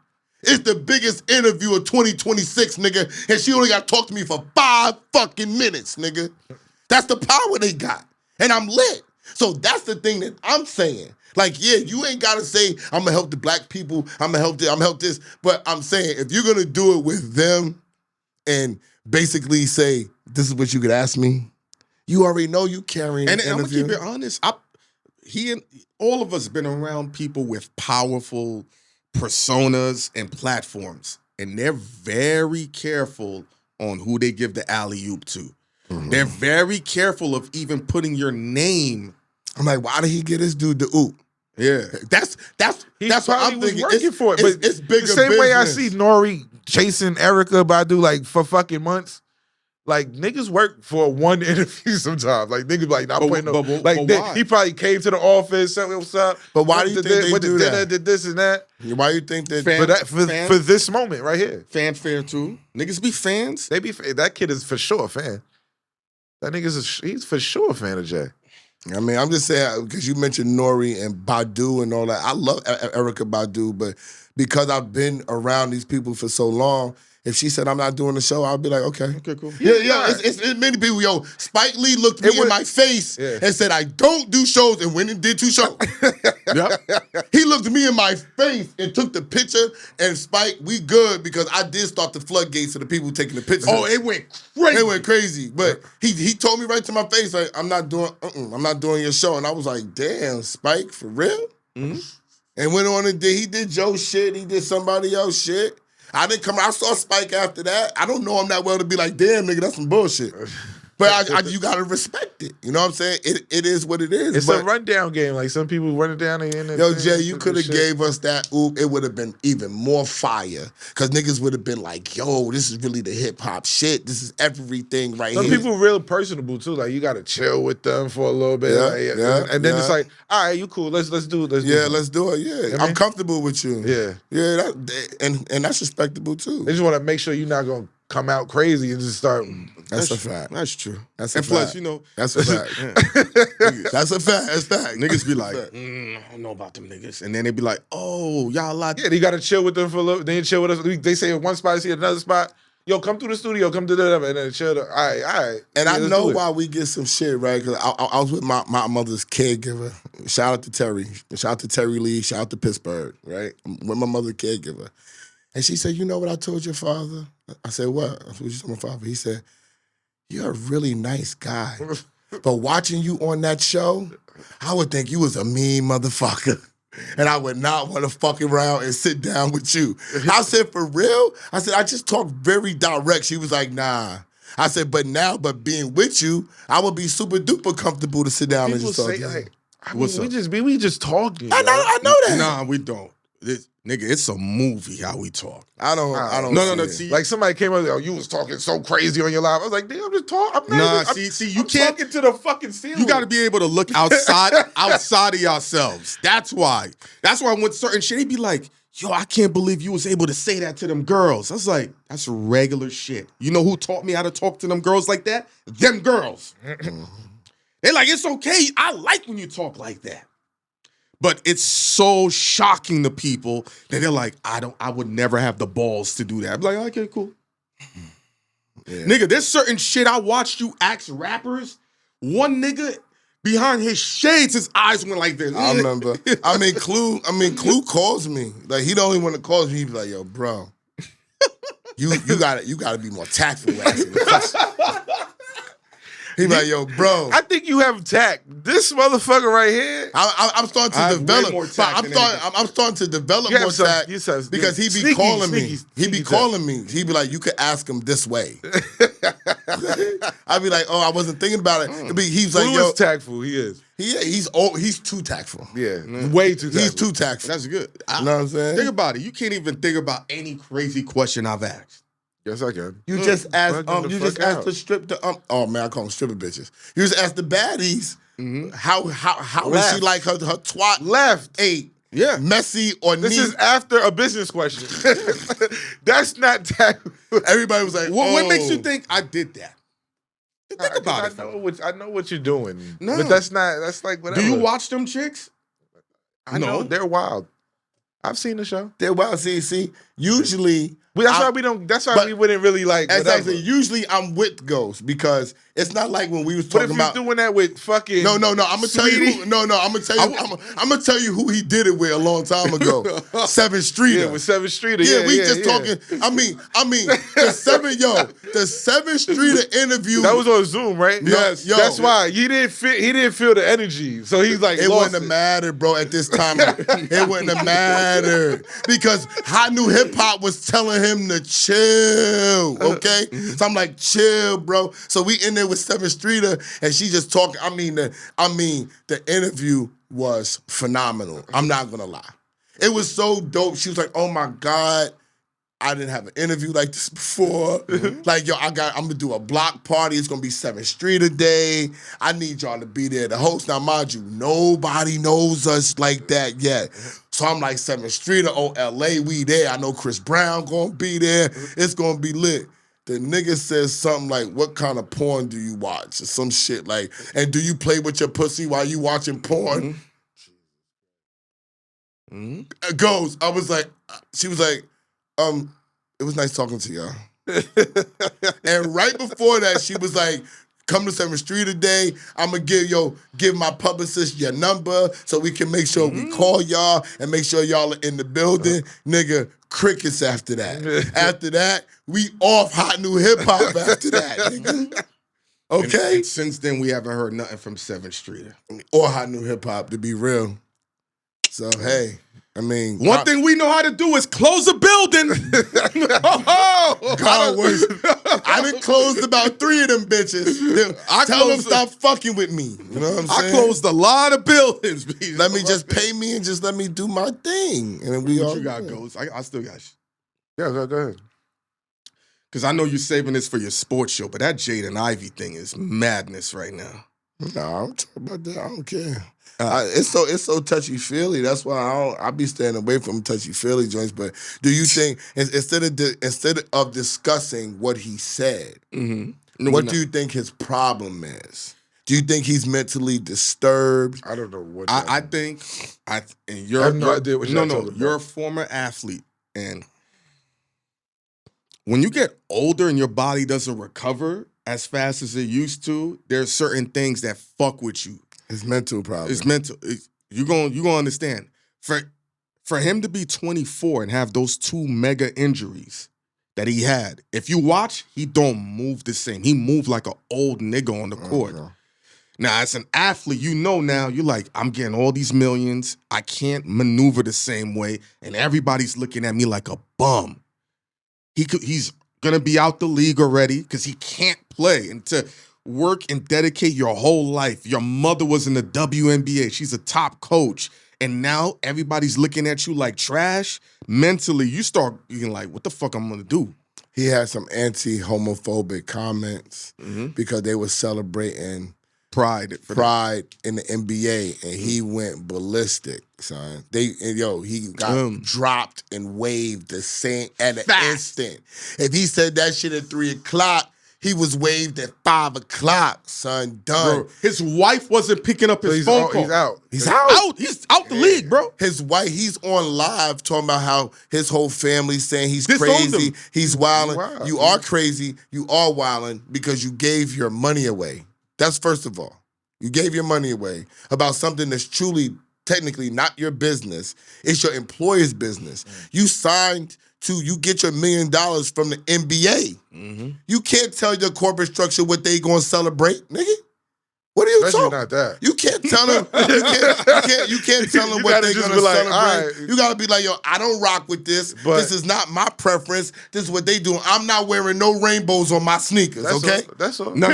it's the biggest interview of 2026, nigga, and she only got to talk to me for 5 fucking minutes, nigga. That's the power they got. And I'm lit. So that's the thing that I'm saying. Like, yeah, you ain't got to say, I'm going to help the black people, I'm going to help this. But I'm saying, if you're going to do it with them, and basically say, this is what you could ask me, you already know you carrying an interview. And I'm going to keep it honest. He and all of us been around people with powerful personas and platforms, and they're very careful on who they give the alley-oop to. Mm-hmm. They're very careful of even putting your name. I'm like, why did he get this dude the oop? Yeah. That's what I'm thinking. Working for it, but it's bigger the same business. way I see Nori chasing Erykah Badu like for fucking months. Like niggas work for one interview sometimes. Like niggas like not putting no. Like he probably came to the office. What's up? But why do you think they do that? Did this and that? Why do you think that? For this moment right here, fanfare too. Niggas be fans. They be that kid is for sure a fan. That he's for sure a fan of Jay. I mean, I'm just saying, because you mentioned Nori and Badu and all that. I love Erykah Badu, but because I've been around these people for so long, if she said I'm not doing the show, I'll be like, okay. Okay, cool. Yeah. It's many people, yo, Spike Lee looked me in my face and said, I don't do shows, and went and did 2 shows. Yep. He looked me in my face and took the picture, and Spike, we good, because I did start the floodgates of the people taking the pictures. Oh, it went crazy. It went crazy. But he told me right to my face, like, I'm not doing your show. And I was like, damn, Spike, for real? Mm-hmm. And went on and he did Joe's shit, he did somebody else's shit. I didn't come. I saw Spike after that. I don't know him that well to be like, damn, nigga, that's some bullshit. But you gotta respect it. You know what I'm saying? It is what it is. It's a rundown game. Like some people run it down in the yo, Jay, you could have gave us that oop. It would have been even more fire. Cause niggas would have been like, yo, this is really the hip hop shit. This is everything right here. Some people real personable too. Like you gotta chill with them for a little bit. And then it's like, all right, you cool. Let's do it. Let's do it. Yeah. I'm comfortable with you. Yeah. Yeah, and that's respectable too. They just wanna make sure you're not gonna come out crazy and just start. That's a fact. That's true. That's a and fact. Plus, you know, that's a fact. That's a fact. That's fact. Niggas be like, I don't know about them niggas, and then they be like, oh, y'all lot. Yeah, you gotta chill with them for a little. Then you chill with us. They say in one spot, see another spot. Yo, come through the studio, come to the and then chill. All right. And I know why we get some shit, right? Because I was with my mother's caregiver. Shout out to Terry. Shout out to Terry Lee. Shout out to Pittsburgh, right? I'm with my mother's caregiver. And she said, you know what I told your father? I said, what? I said, what you told my father? He said, you're a really nice guy. But watching you on that show, I would think you was a mean motherfucker. And I would not want to fuck around and sit down with you. I said, for real? I said, I just talked very direct. She was like, nah. I said, but being with you, I would be super duper comfortable to sit down and just talk to you. Like, we just talking. I know that. Nah, we don't. Nigga, it's a movie how we talk. I don't. No. See, like somebody came up, you was talking so crazy on your live. I was like, damn, I'm just talking. You can't talking to the fucking ceiling. You got to be able to look outside of yourselves. That's why. That's why when certain shit, they be like, yo, I can't believe you was able to say that to them girls. I was like, that's regular shit. You know who taught me how to talk to them girls like that? Them girls. They're like, it's okay. I like when you talk like that. But it's so shocking to people that they're like, I would never have the balls to do that. I'm like, okay, cool. Yeah. Nigga, there's certain shit I watched you ask rappers. One nigga behind his shades, his eyes went like this. I remember. Clue calls me. Like, he the only one that calls me. He be like, yo, bro, you gotta be more tactful. He like, yo, bro. I think you have tact. This motherfucker right here. I'm starting to develop. I'm starting to develop more tact because he be calling me. He be calling me. He be like, you could ask him this way. I'd be like, oh, I wasn't thinking about it. He's like, yo, is tactful. He is. He's too tactful. Yeah, way too tactful. He's too tactful. That's good. You know what I'm saying? Think about it. You can't even think about any crazy question I've asked. Yes, I can. You just asked the strip the oh man, I call them stripper bitches. You just asked the baddies how is she like her twat left 8. Yeah. Messy or this is after a business question. That's not tactful. Everybody was like, what makes you think I did that? Think about it. I know what you're doing. No. But that's like whatever. Do you watch them chicks? I know. They're wild. I've seen the show. They're wild. See, usually that's why we wouldn't really like. Exactly. Usually I'm with Ghost because it's not like when we was talking about doing that with fucking. No. I'm gonna tell you. I'm gonna tell you who he did it with a long time ago. 7th Streeter. Yeah, with 7th Streeter. Yeah, we just talking. I mean, the 7th Streeter interview. That was on Zoom, right? Yes. That's why he didn't feel the energy. So he's like, it wouldn't have mattered, bro. At this time, it wouldn't have mattered because Hot New Hip Hop was telling him to chill, okay? So I'm like, chill, bro. So we in there with 7th Streeter, and she just talking. I mean, the interview was phenomenal. I'm not gonna lie. It was so dope. She was like, oh my God, I didn't have an interview like this before. Like, yo, I'm gonna do a block party. It's gonna be 7th Streeter Day. I need y'all to be there to host. Now, mind you, nobody knows us like that yet. So I'm like, 7th Streeter, LA, we there. I know Chris Brown gonna be there. It's gonna be lit. The nigga says something like, what kind of porn do you watch? Or some shit like, and do you play with your pussy while you watching porn? Goes, I was like, she was like, it was nice talking to y'all. And right before that, she was like, come to 7th Streeter Day. I'm going to give my publicist your number so we can make sure we call y'all and make sure y'all are in the building. Nigga, crickets after that. After that, we off Hot New Hip Hop after that, nigga. Okay? And since then, we haven't heard nothing from 7th Streeter. Or Hot New Hip Hop, to be real. So, hey, I mean. One thing we know how to do is close a building. building. God works. I done closed about 3 of them bitches. Tell them stop fucking with me. You know what I'm saying? I closed a lot of buildings. Let me just pay me and just let me do my thing. And then we all you got goals. I still got you. Yeah, go ahead. Because I know you're saving this for your sports show, but that Jaden Ivey thing is madness right now. No, I don't talk about that. I don't care. It's so touchy feely. That's why I be staying away from touchy feely joints. But do you think instead of discussing what he said, what do you think his problem is? Do you think he's mentally disturbed? I don't know what. I think and you're I have no idea what you're talking about. You're a former athlete, and when you get older and your body doesn't recover as fast as it used to, there's certain things that fuck with you. It's mental problem. It's mental. You're gonna understand. For him to be 24 and have those 2 mega injuries that he had, if you watch, he don't move the same. He moved like an old nigga on the court. Now, as an athlete, you know now, you're like, I'm getting all these millions. I can't maneuver the same way, and everybody's looking at me like a bum. He's gonna be out the league already because he can't play. And to work and dedicate your whole life. Your mother was in the WNBA. She's a top coach. And now everybody's looking at you like trash. Mentally, you start being like, what the fuck I'm gonna do? He had some anti-homophobic comments because they were celebrating pride in the NBA, and he went ballistic, son. He got dropped and waved the same at an instant. If he said that shit at 3 o'clock, he was waved at 5 o'clock, son. Done. Bro, his wife wasn't picking up his phone call. He's out. He's out. He's out the league, bro. His wife, he's on live talking about how his whole family's saying he's Disowned crazy. him. He's wilding. Wow. You are crazy. You are wilding because you gave your money away. That's first of all. You gave your money away about something that's truly, technically not your business. It's your employer's business. You signed you get your $1 million from the NBA. You can't tell your corporate structure what they gonna celebrate, nigga. What are you Especially talking? Not that. You can't tell them. You can't tell them what they're gonna celebrate. Right. You gotta be like, yo, I don't rock with this. But this is not my preference. This is what they do. I'm not wearing no rainbows on my sneakers. Okay, that's all. No.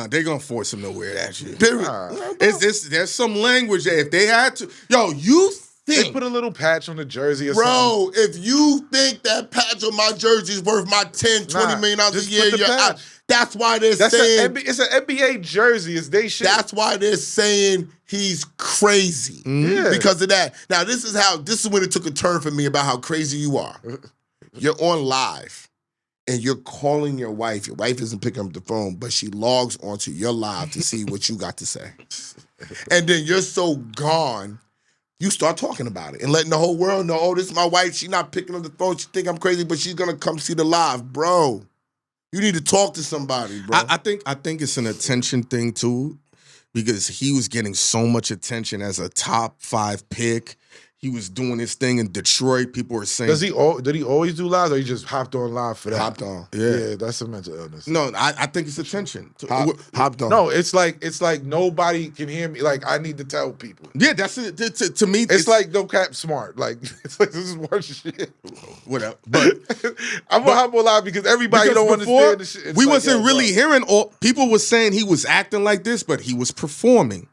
They're gonna force him to wear that shit. Period. There's some language there. If they had to, you they put a little patch on the jersey or something. Bro, if you think that patch on my jersey is worth my $10-20 million a year, you're out. That's why they're saying it's an NBA jersey. It's they shit. That's why they're saying he's crazy because of that. Now this is when it took a turn for me about how crazy you are. You're on live and you're calling your wife. Your wife isn't picking up the phone, but she logs onto your live to see what you got to say. And then you're so gone. You start talking about it and letting the whole world know, oh, this is my wife. She's not picking up the phone. She think I'm crazy, but she's going to come see the live. Bro, you need to talk to somebody, bro. I think it's an attention thing, too, because he was getting so much attention as a top 5 pick. He was doing his thing in Detroit. People were saying... Did he always do live, or he just hopped on live for that? Hopped on. Yeah, that's a mental illness. No, I think it's attention. Hopped on. No, it's like nobody can hear me. Like, I need to tell people. Yeah, that's it. To me... It's like no cap smart. Like, it's like this is one shit. Whatever. But I'm gonna hop on live because everybody don't understand the shit. We wasn't really hearing all... People were saying he was acting like this, but he was performing.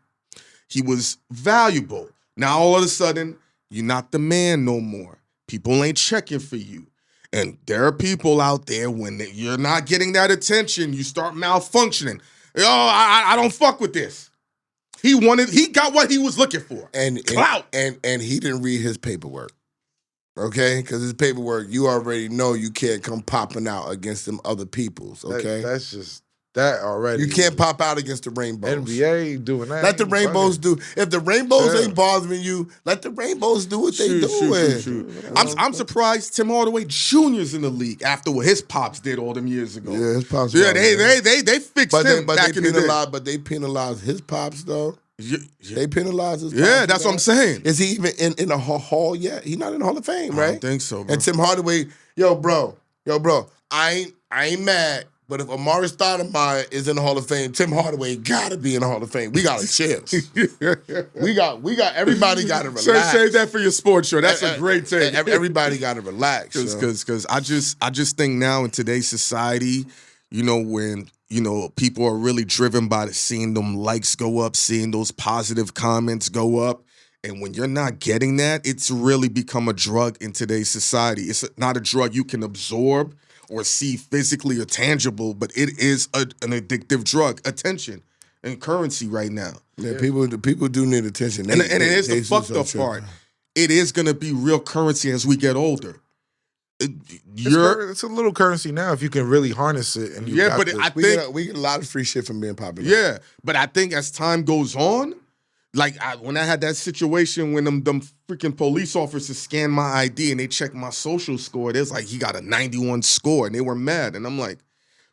He was valuable. Now, all of a sudden... You're not the man no more. People ain't checking for you. And there are people out there, when you're not getting that attention, you start malfunctioning. Oh, I don't fuck with this. He got what he was looking for. And clout. And he didn't read his paperwork. Okay? Because his paperwork, you already know you can't come popping out against them other people's. Okay? That's just... That already. You can't pop out against the rainbows. NBA doing that. Let the rainbows do. If the rainbows ain't bothering you, let the rainbows do what they doing. I'm surprised Tim Hardaway Jr.'s in the league after what his pops did all them years ago. Yeah, his pops. Yeah, they fixed him back in the day. But they penalized his pops though. They penalized his pops. Yeah, that's what I'm saying. Is he even in the hall yet? He's not in the Hall of Fame, right? I don't think so, bro. And Tim Hardaway, yo, bro, I ain't mad. But if Amari Stoudemire is in the Hall of Fame, Tim Hardaway gotta be in the Hall of Fame. We gotta chill. we got everybody gotta relax. Save that for your sports show. That's a great take. Everybody gotta relax. Because I just think now in today's society, when people are really driven by seeing them likes go up, seeing those positive comments go up. And when you're not getting that, it's really become a drug in today's society. It's not a drug you can absorb or see physically or tangible, but it is an addictive drug. Attention and currency right now. Yeah, people do need attention. And it is the fucked up part. It is going to be real currency as we get older. It's a little currency now if you can really harness it. And we get a lot of free shit from being popular. Yeah, but I think as time goes on, when I had that situation when them freaking police officers scanned my ID and they checked my social score, there's he got a 91 score, and they were mad. And I'm like,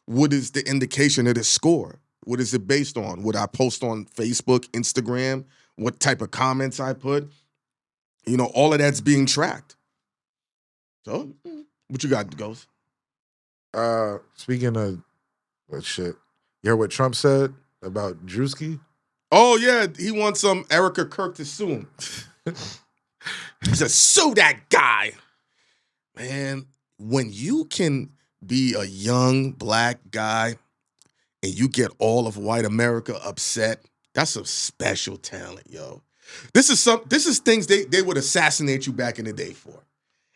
what is the indication of this score? What is it based on? What I post on Facebook, Instagram, what type of comments I put? All of that's being tracked. So, what you got, Ghost? Speaking of shit, you heard what Trump said about Druski? Oh, yeah, he wants Erica Kirk to sue him. He said, sue that guy. Man, when you can be a young black guy and you get all of white America upset, that's a special talent, yo. This is things they would assassinate you back in the day for.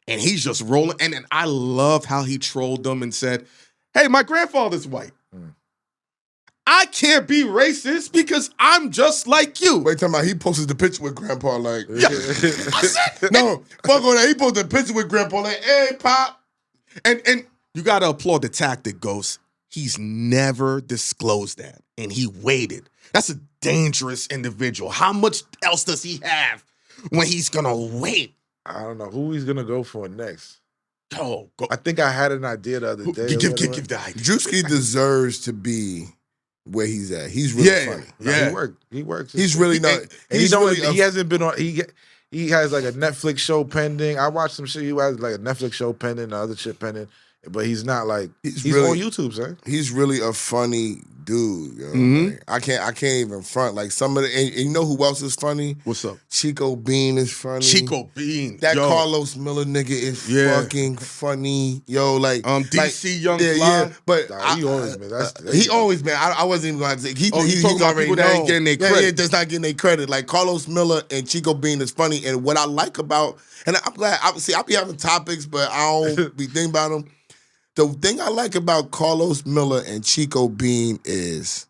And he's just rolling. And I love how he trolled them and said, hey, my grandfather's white. I can't be racist because I'm just like you. Wait, talking about he posted the picture with Grandpa no, fuck on that. He posted the picture with Grandpa like, hey, Pop. And you got to applaud the tactic, Ghost. He's never disclosed that. And he waited. That's a dangerous individual. How much else does he have when he's going to wait? I don't know who he's going to go for next. Oh, I think I had an idea the other day. Give the idea. Druski deserves to be where he's at. He's really funny. Yeah, he works. He's really not. And he hasn't been on. He has a Netflix show pending. I watched some shit. He has a Netflix show pending, the other shit pending. But he's not he's really, on YouTube, son. He's really a funny dude, yo. Mm-hmm. I can't even front. Some of the and you know who else is funny? What's up? Chico Bean is funny. Chico Bean. That Carlos Miller nigga is fucking funny. Yo, DC Young Fly. Yeah, but he always been. He always been. I wasn't even going to say he's already known. That ain't getting their credit. Yeah, that's not getting their credit. Carlos Miller and Chico Bean is funny. And what I like about, and I'm glad, I be having topics, but I don't be thinking about them. The thing I like about Carlos Miller and Chico Bean is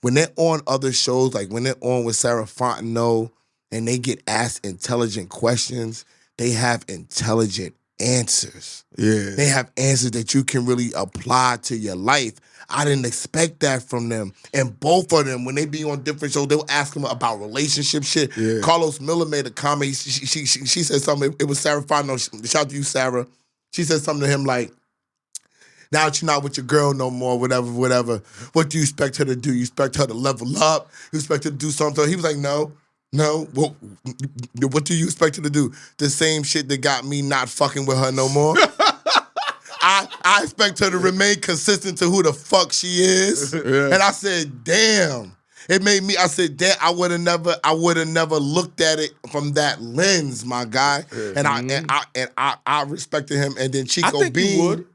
when they're on other shows, when they're on with Sarah Fontenot and they get asked intelligent questions, they have intelligent answers. Yeah. They have answers that you can really apply to your life. I didn't expect that from them. And both of them, when they be on different shows, they'll ask them about relationship shit. Yeah. Carlos Miller made a comment. She said something. It was Sarah Fontenot. Shout out to you, Sarah. She said something to him now that you're not with your girl no more, whatever. What do you expect her to do? You expect her to level up? You expect her to do something? He was like, no. Well, what do you expect her to do? The same shit that got me not fucking with her no more. I expect her to remain consistent to who the fuck she is. Yeah. And I said, damn. It made me. I said, damn. I would have never looked at it from that lens, my guy. And I respected him. And then Chico Bean. I think you would.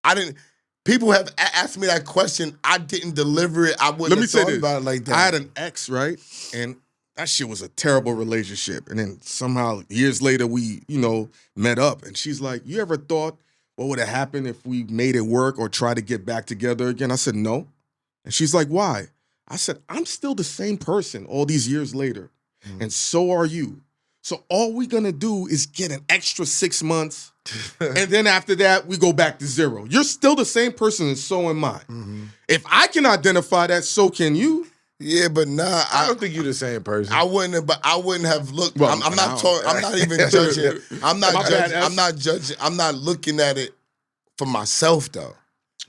I didn't. People have asked me that question. I didn't deliver it. I wouldn't have thought about it like that. I had an ex, right? And that shit was a terrible relationship. And then somehow, years later, we, met up. And she's like, you ever thought what would have happened if we made it work or tried to get back together again? I said, no. And she's like, why? I said, I'm still the same person all these years later. Mm-hmm. And so are you. So all we're going to do is get an extra 6 months. And then after that, we go back to zero. You're still the same person, and so am I. Mm-hmm. If I can identify that, so can you. Yeah, but nah, I don't think you're the same person. I wouldn't have looked. Well, I'm not talking. I'm not even judging. I'm not judging. I'm not looking at it for myself though.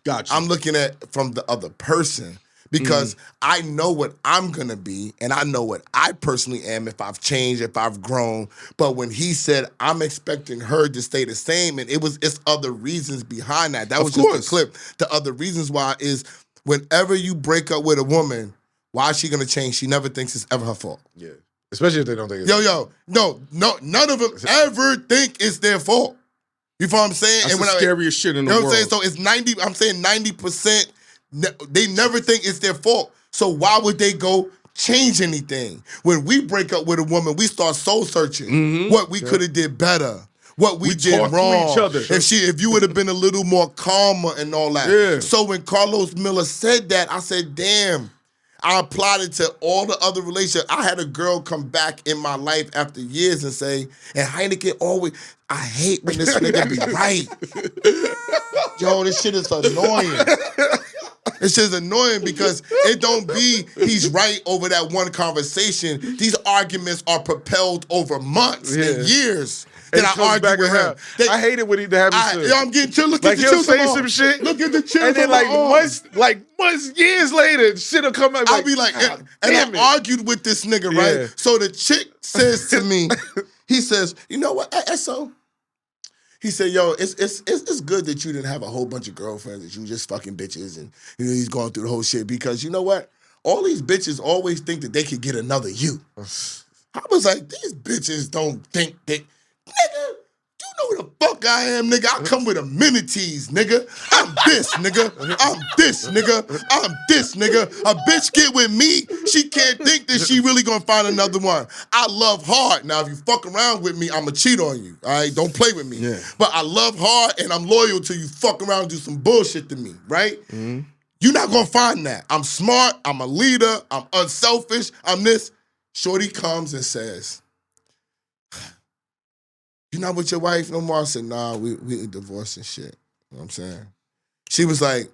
Gotcha. I'm looking at from the other person because I know what I'm going to be, and I know what I personally am if I've changed, if I've grown. But when he said, I'm expecting her to stay the same, and it's other reasons behind that. That was just a clip. The other reasons why is whenever you break up with a woman, why is she going to change? She never thinks it's ever her fault. Yeah. Especially if they don't think it's no, none of them ever think it's their fault. You feel what I'm saying? That's the scariest shit in the world. You know what I'm saying? So it's 90%, they never think it's their fault. So why would they go change anything? When we break up with a woman, we start soul searching. What we could have did better. What we did wrong. To each other. If you would have been a little more calmer and all that. Yeah. So when Carlos Miller said that, I said, damn. I applied it to all the other relationships. I had a girl come back in my life after years and say, and Hynaken always, I hate when this nigga be right. Yo, this shit is annoying. It's just annoying because it don't be he's right over that one conversation. These arguments are propelled over months and years. Then I argue with him. I hate it when he happens. I'm getting chill. Look like at the chills. He'll say some shit. Look at the chills. And then months, years later, shit'll come out. I'll be like, and I argued with this nigga, right? So the chick says to me, he says, you know what, Esso? He said, yo, it's good that you didn't have a whole bunch of girlfriends, that you just fucking bitches, and he's going through the whole shit, because you know what? All these bitches always think that they could get another you. I was like, these bitches don't think that. Nigga, you know who the fuck I am, nigga. I come with amenities, nigga. I'm this, nigga. I'm this, nigga. I'm this, nigga. A bitch get with me, she can't think that she really gonna find another one. I love hard. Now, if you fuck around with me, I'ma cheat on you, all right? Don't play with me. Yeah. But I love hard, and I'm loyal till you fuck around and do some bullshit to me, right? You're not gonna find that. I'm smart, I'm a leader, I'm unselfish, I'm this. Shorty comes and says, you not with your wife no more? I said, nah, we divorced and shit. You know what I'm saying? She was like,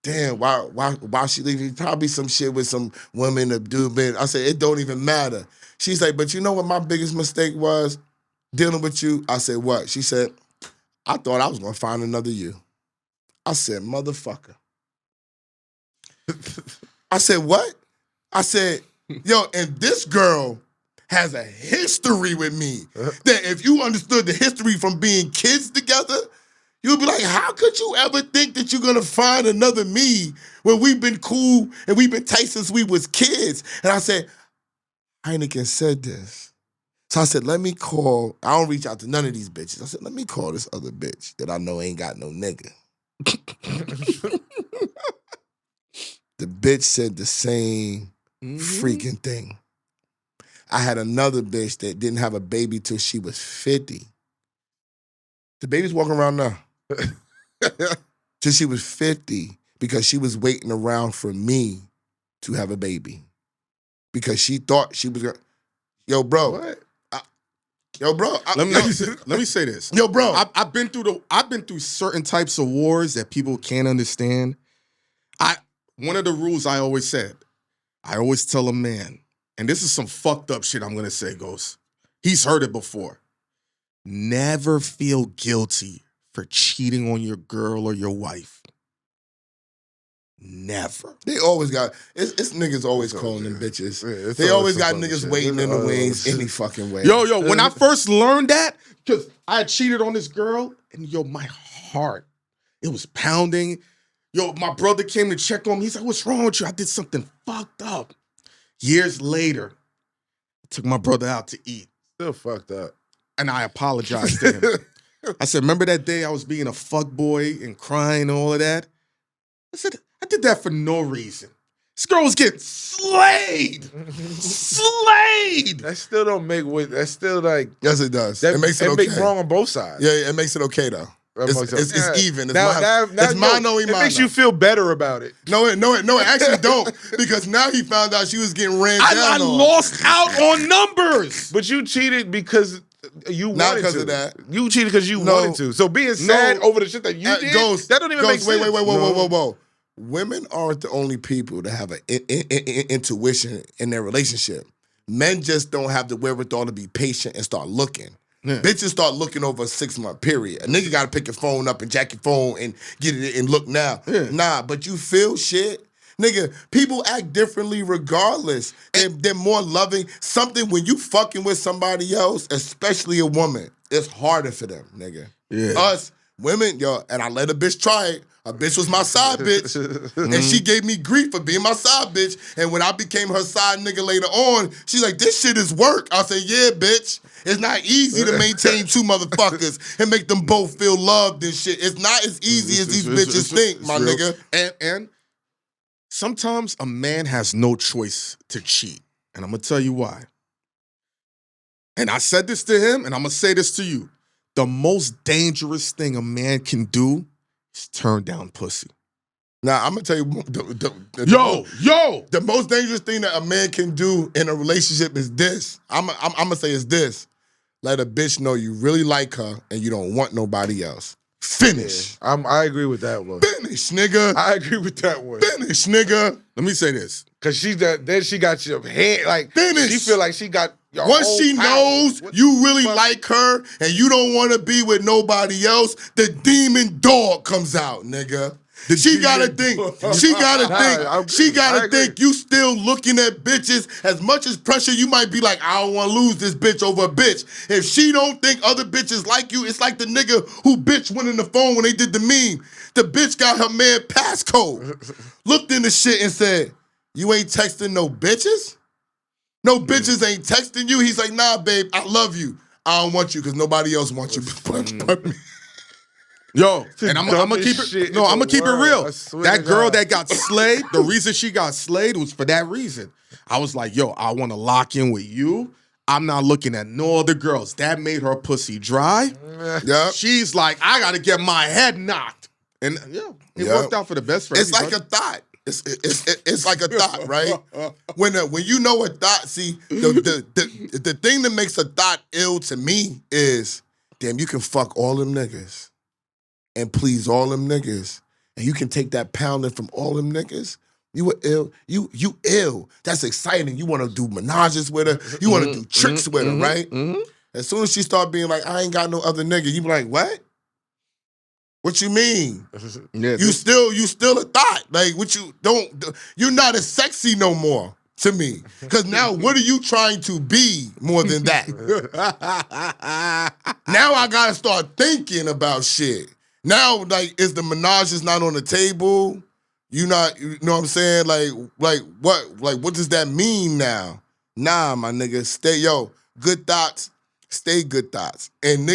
damn, why she leaving? Probably some shit with some women that do been. I said, it don't even matter. She's like, but you know what my biggest mistake was dealing with you? I said, what? She said, I thought I was gonna find another you. I said, motherfucker. I said, what? I said, yo, and this girl has a history with me that if you understood the history from being kids together, you'd be like, how could you ever think that you're gonna find another me when we've been cool and we've been tight since we was kids? And I said, Hynaken said this. So I said, let me call, I don't reach out to none of these bitches. I said, let me call this other bitch that I know ain't got no nigga. The bitch said the same freaking thing. I had another bitch that didn't have a baby till she was 50. The baby's walking around now. Till she was 50 because she was waiting around for me to have a baby. Because she thought she was gonna. Yo, bro. What? Let me say this. Yo, bro. I've been through certain types of wars that people can't understand. One of the rules I always said, I always tell a man, and this is some fucked up shit I'm gonna say, Ghost. He's heard it before. Never feel guilty for cheating on your girl or your wife. Never. They always got, it's niggas always calling them bitches. Yeah, they always got niggas waiting in the wings any fucking way. Yo, when I first learned that, because I had cheated on this girl, and yo, my heart, it was pounding. Yo, my brother came to check on me. He's like, what's wrong with you? I did something fucked up. Years later, I took my brother out to eat. Still fucked up. And I apologized to him. I said, remember that day I was being a fuckboy and crying and all of that? I said, I did that for no reason. This girl was getting slayed. Slayed. That still don't make weight. That's still like. Yes, it does. It makes it okay. It makes wrong on both sides. Yeah, it makes it okay, though. It's even. It's mono. It makes you feel better about it. No, it actually don't. Because now he found out she was getting ran down I lost out on numbers. But you cheated because you wanted to. Not because of that. You cheated because you wanted to. So being sad over the shit that you did, that don't even make sense. Wait, whoa. Women aren't the only people that have an intuition in their relationship. Men just don't have the wherewithal to be patient and start looking. Yeah. Bitches start looking over a 6-month period. A nigga gotta pick your phone up and jack your phone and get it and look now. Yeah. Nah, but you feel shit. Nigga, people act differently regardless. They're more loving. Something when you fucking with somebody else, especially a woman, it's harder for them, nigga. Yeah. Us, women, yo, and I let a bitch try it. A bitch was my side bitch. And she gave me grief for being my side bitch. And when I became her side nigga later on, she's like, this shit is work. I say, yeah, bitch. It's not easy to maintain two motherfuckers and make them both feel loved and shit. It's not as easy as these bitches think, my nigga. And sometimes a man has no choice to cheat. And I'm going to tell you why. And I said this to him, and I'm going to say this to you. The most dangerous thing a man can do is turn down pussy. Now, I'm going to tell you, the most dangerous thing that a man can do in a relationship is this. I'm going to say is this. Let a bitch know you really like her and you don't want nobody else. Finish. Yeah, I agree with that one. Finish, nigga. I agree with that one. Finish, nigga. Let me say this. Cause then she got your head, like, finish. She feel like she got your Once whole she knows you really like her and you don't want to be with nobody else, the demon dog comes out, nigga. She gotta think. She gotta think you still looking at bitches. As much as pressure, you might be like, I don't want to lose this bitch over a bitch. If she don't think other bitches like you, it's like the nigga who bitch went in the phone when they did the meme. The bitch got her man passcode. Looked in the shit and said, you ain't texting no bitches? No bitches ain't texting you? He's like, nah, babe, I love you. I don't want you because nobody else wants you but me. Yo, and I'm gonna keep it. No, I'm gonna keep it real. That girl that got slayed, the reason she got slayed was for that reason. I was like, yo, I want to lock in with you. I'm not looking at no other girls. That made her pussy dry. Yeah. She's like, I gotta get my head knocked, and it worked out for the best for everybody. Like a thought. It's like a thought, right? When you know a thought, see, the thing that makes a thought ill to me is, damn, you can fuck all them niggas and please all them niggas, and you can take that pounding from all them niggas. You were ill. You ill. That's exciting. You want to do menages with her. You want to do tricks with her, right? As soon as she start being like, I ain't got no other nigga, you be like, what? What you mean? Yeah, you still a thought. Like, what you don't, you're not as sexy no more to me. Because now what are you trying to be more than that? Now I got to start thinking about shit. Now, like, is the menage is not on the table? You know what I'm saying? Like what does that mean now? Nah, my nigga, good thoughts, stay good thoughts. And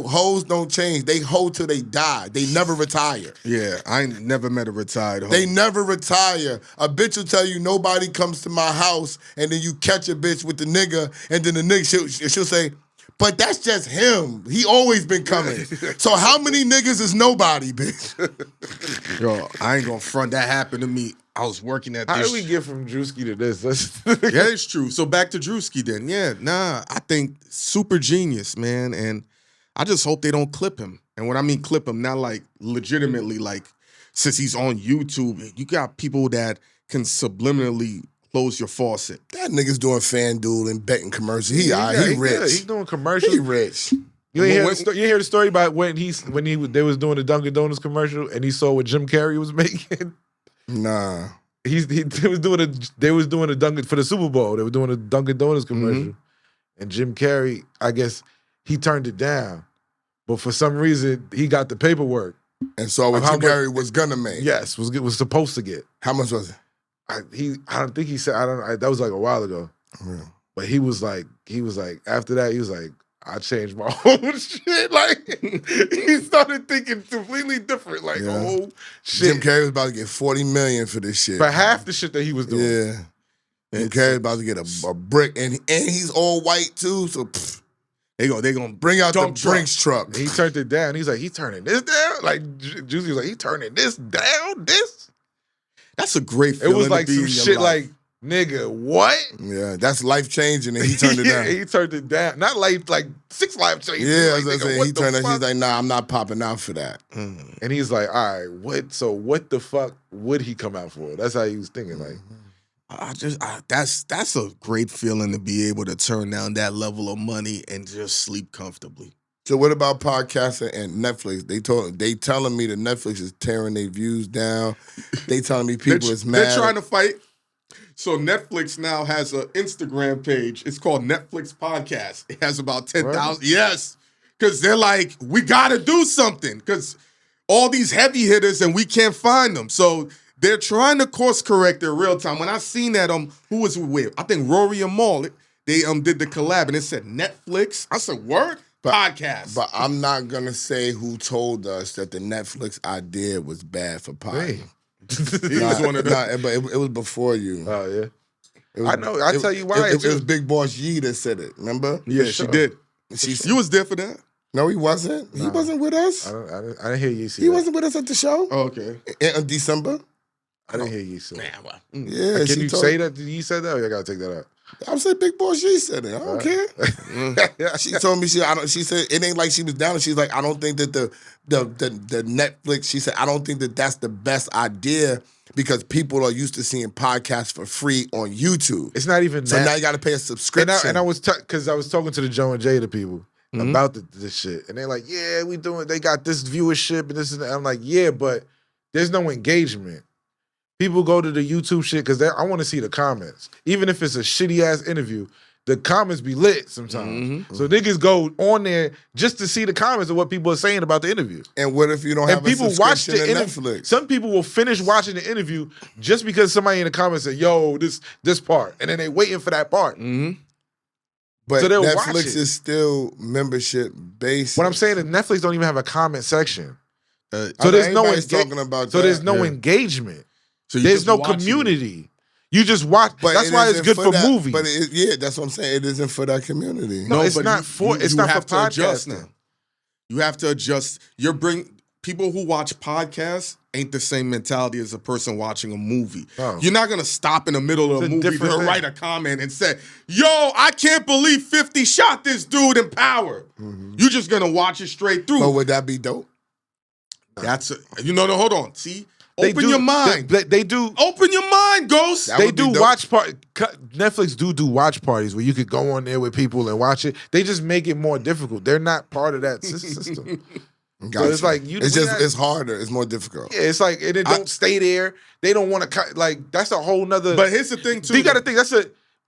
hoes don't change. They hoe till they die. They never retire. Yeah, I ain't never met a retired hoe. They never retire. A bitch will tell you nobody comes to my house, and then you catch a bitch with the nigga, and then the nigga, she'll say, but that's just him. He always been coming. So how many niggas is nobody, bitch? Yo, I ain't gonna front. That happened to me. I was working at this. How did we get from Druski to this? Yeah, it's true. So back to Druski then. Yeah, I think super genius, man. And I just hope they don't clip him. And when I mean clip him, not like legitimately, like since he's on YouTube, you got people that can subliminally close your faucet. That nigga's doing FanDuel and betting commercials. He rich. He's doing commercials. He rich. You hear the story about when they was doing the Dunkin' Donuts commercial and he saw what Jim Carrey was making? Nah. They was doing a Dunkin' for the Super Bowl. They were doing a Dunkin' Donuts commercial. And Jim Carrey, I guess, he turned it down. But for some reason, he got the paperwork. And saw what Jim Carrey was gonna make. Yes, was supposed to get. How much was it? I don't think he said. That was like a while ago. Yeah. But he was like after that he was like, I changed my whole shit. Like he started thinking completely different. Like oh shit. Jim Carrey was about to get $40 million for this shit. For half the shit that he was doing. Yeah. Jim Carrey about to get a brick, and he's all white too. So they gonna bring out the Brinks truck. He turned it down. He's like, he turning this down. Like Juicy was like, he turning this down. That's a great feeling. It was like to be some in your shit life. like, nigga, what? Yeah, that's life changing, and he turned it down. He turned it down. Not like 6 life changes. Yeah, like, as I said, he turned it. He's like, nah, I'm not popping out for that. And he's like, all right, what? So what the fuck would he come out for? That's how he was thinking. Like, that's a great feeling to be able to turn down that level of money and just sleep comfortably. So what about podcasting and Netflix? They telling me that Netflix is tearing their views down. They telling me people is mad. They're trying to fight. So Netflix now has an Instagram page. It's called Netflix Podcast. It has about 10,000. Yes. Because they're like, we got to do something. Because all these heavy hitters and we can't find them. So they're trying to course correct in real time. When I seen that, who was with? I think Rory and Maul, they did the collab and it said Netflix. I said, word? Podcast. But I'm not going to say who told us that the Netflix idea was bad for podcasting. He was one of them. But it was before you. Oh, yeah. I know. I tell you why. It was Big Boss Yee that said it. Remember? Yeah, she did. You was there for that? No, he wasn't. He wasn't with us. I didn't hear you say He wasn't with us at the show. Oh, okay. In December. I didn't hear you say that. Yeah. Can you say that you said that, or you got to take that out? I'm saying Big Boss Yee said it. I don't care. She told me she said it ain't like she was down. She's like, I don't think that the Netflix. She said I don't think that that's the best idea because people are used to seeing podcasts for free on YouTube. It's not even so that. now you got to pay a subscription. And I was because I was talking to the Joe and Jada people about this shit, and they're like, yeah, we doing. They got this viewership and this and that. I'm like, yeah, but there's no engagement. People go to the YouTube shit because I want to see the comments. Even if it's a shitty ass interview, the comments be lit sometimes. So niggas go on there just to see the comments of what people are saying about the interview. And what if you don't have a subscription to Netflix? Some people will finish watching the interview just because somebody in the comments said, yo, this part. And then they waiting for that part. But so Netflix is still membership based. What I'm saying is Netflix don't even have a comment section. So there's no talking about so there's no engagement. So there's no community. You just watch. But that's why it's good for movies. But that's what I'm saying. It isn't for that community. No, it's not for. It's not for podcasting. Now. You have to adjust. People who watch podcasts ain't the same mentality as a person watching a movie. Oh. You're not gonna stop in the middle of a movie to write a comment and say, "Yo, I can't believe 50 shot this dude in Power." You're just gonna watch it straight through. But would that be dope? That's hold on. See. Open your mind. They do. Open your mind, Ghost. They do watch party. Netflix do watch parties where you could go on there with people and watch it. They just make it more difficult. They're not part of that system. So it's like it's harder. It's more difficult. Yeah, it's like it don't stay there. They don't want to like. That's a whole nother. But here's the thing too. You got to think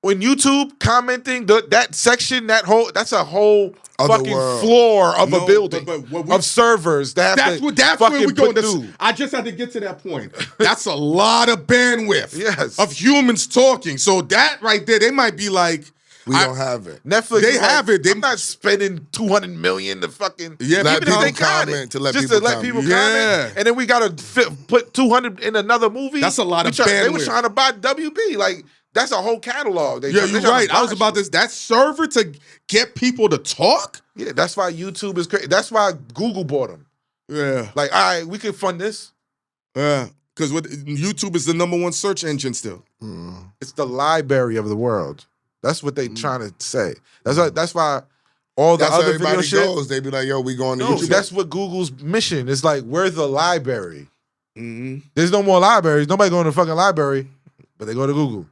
when YouTube commenting that section that's a whole fucking floor of a building of servers. That's where we go. I just had to get to that point. That's a lot of bandwidth of humans talking. So that right there, they might be like, we don't have it. Netflix, they have it. They're not spending $200 million to fucking let people comment to let people comment, and then we gotta put 200 in another movie. That's a lot of bandwidth. They were trying to buy WB like. That's a whole catalog. You're right. I was about this. That server to get people to talk? Yeah, that's why YouTube is crazy. That's why Google bought them. Yeah. Like, all right, we can fund this. Yeah. Because YouTube is the #1 search engine still. It's the library of the world. That's what they trying to say. That's why all the other video shit. They be like, yo, we going to YouTube. That's what Google's mission is. Like, we're the library. There's no more libraries. Nobody going to the fucking library, but they go to Google.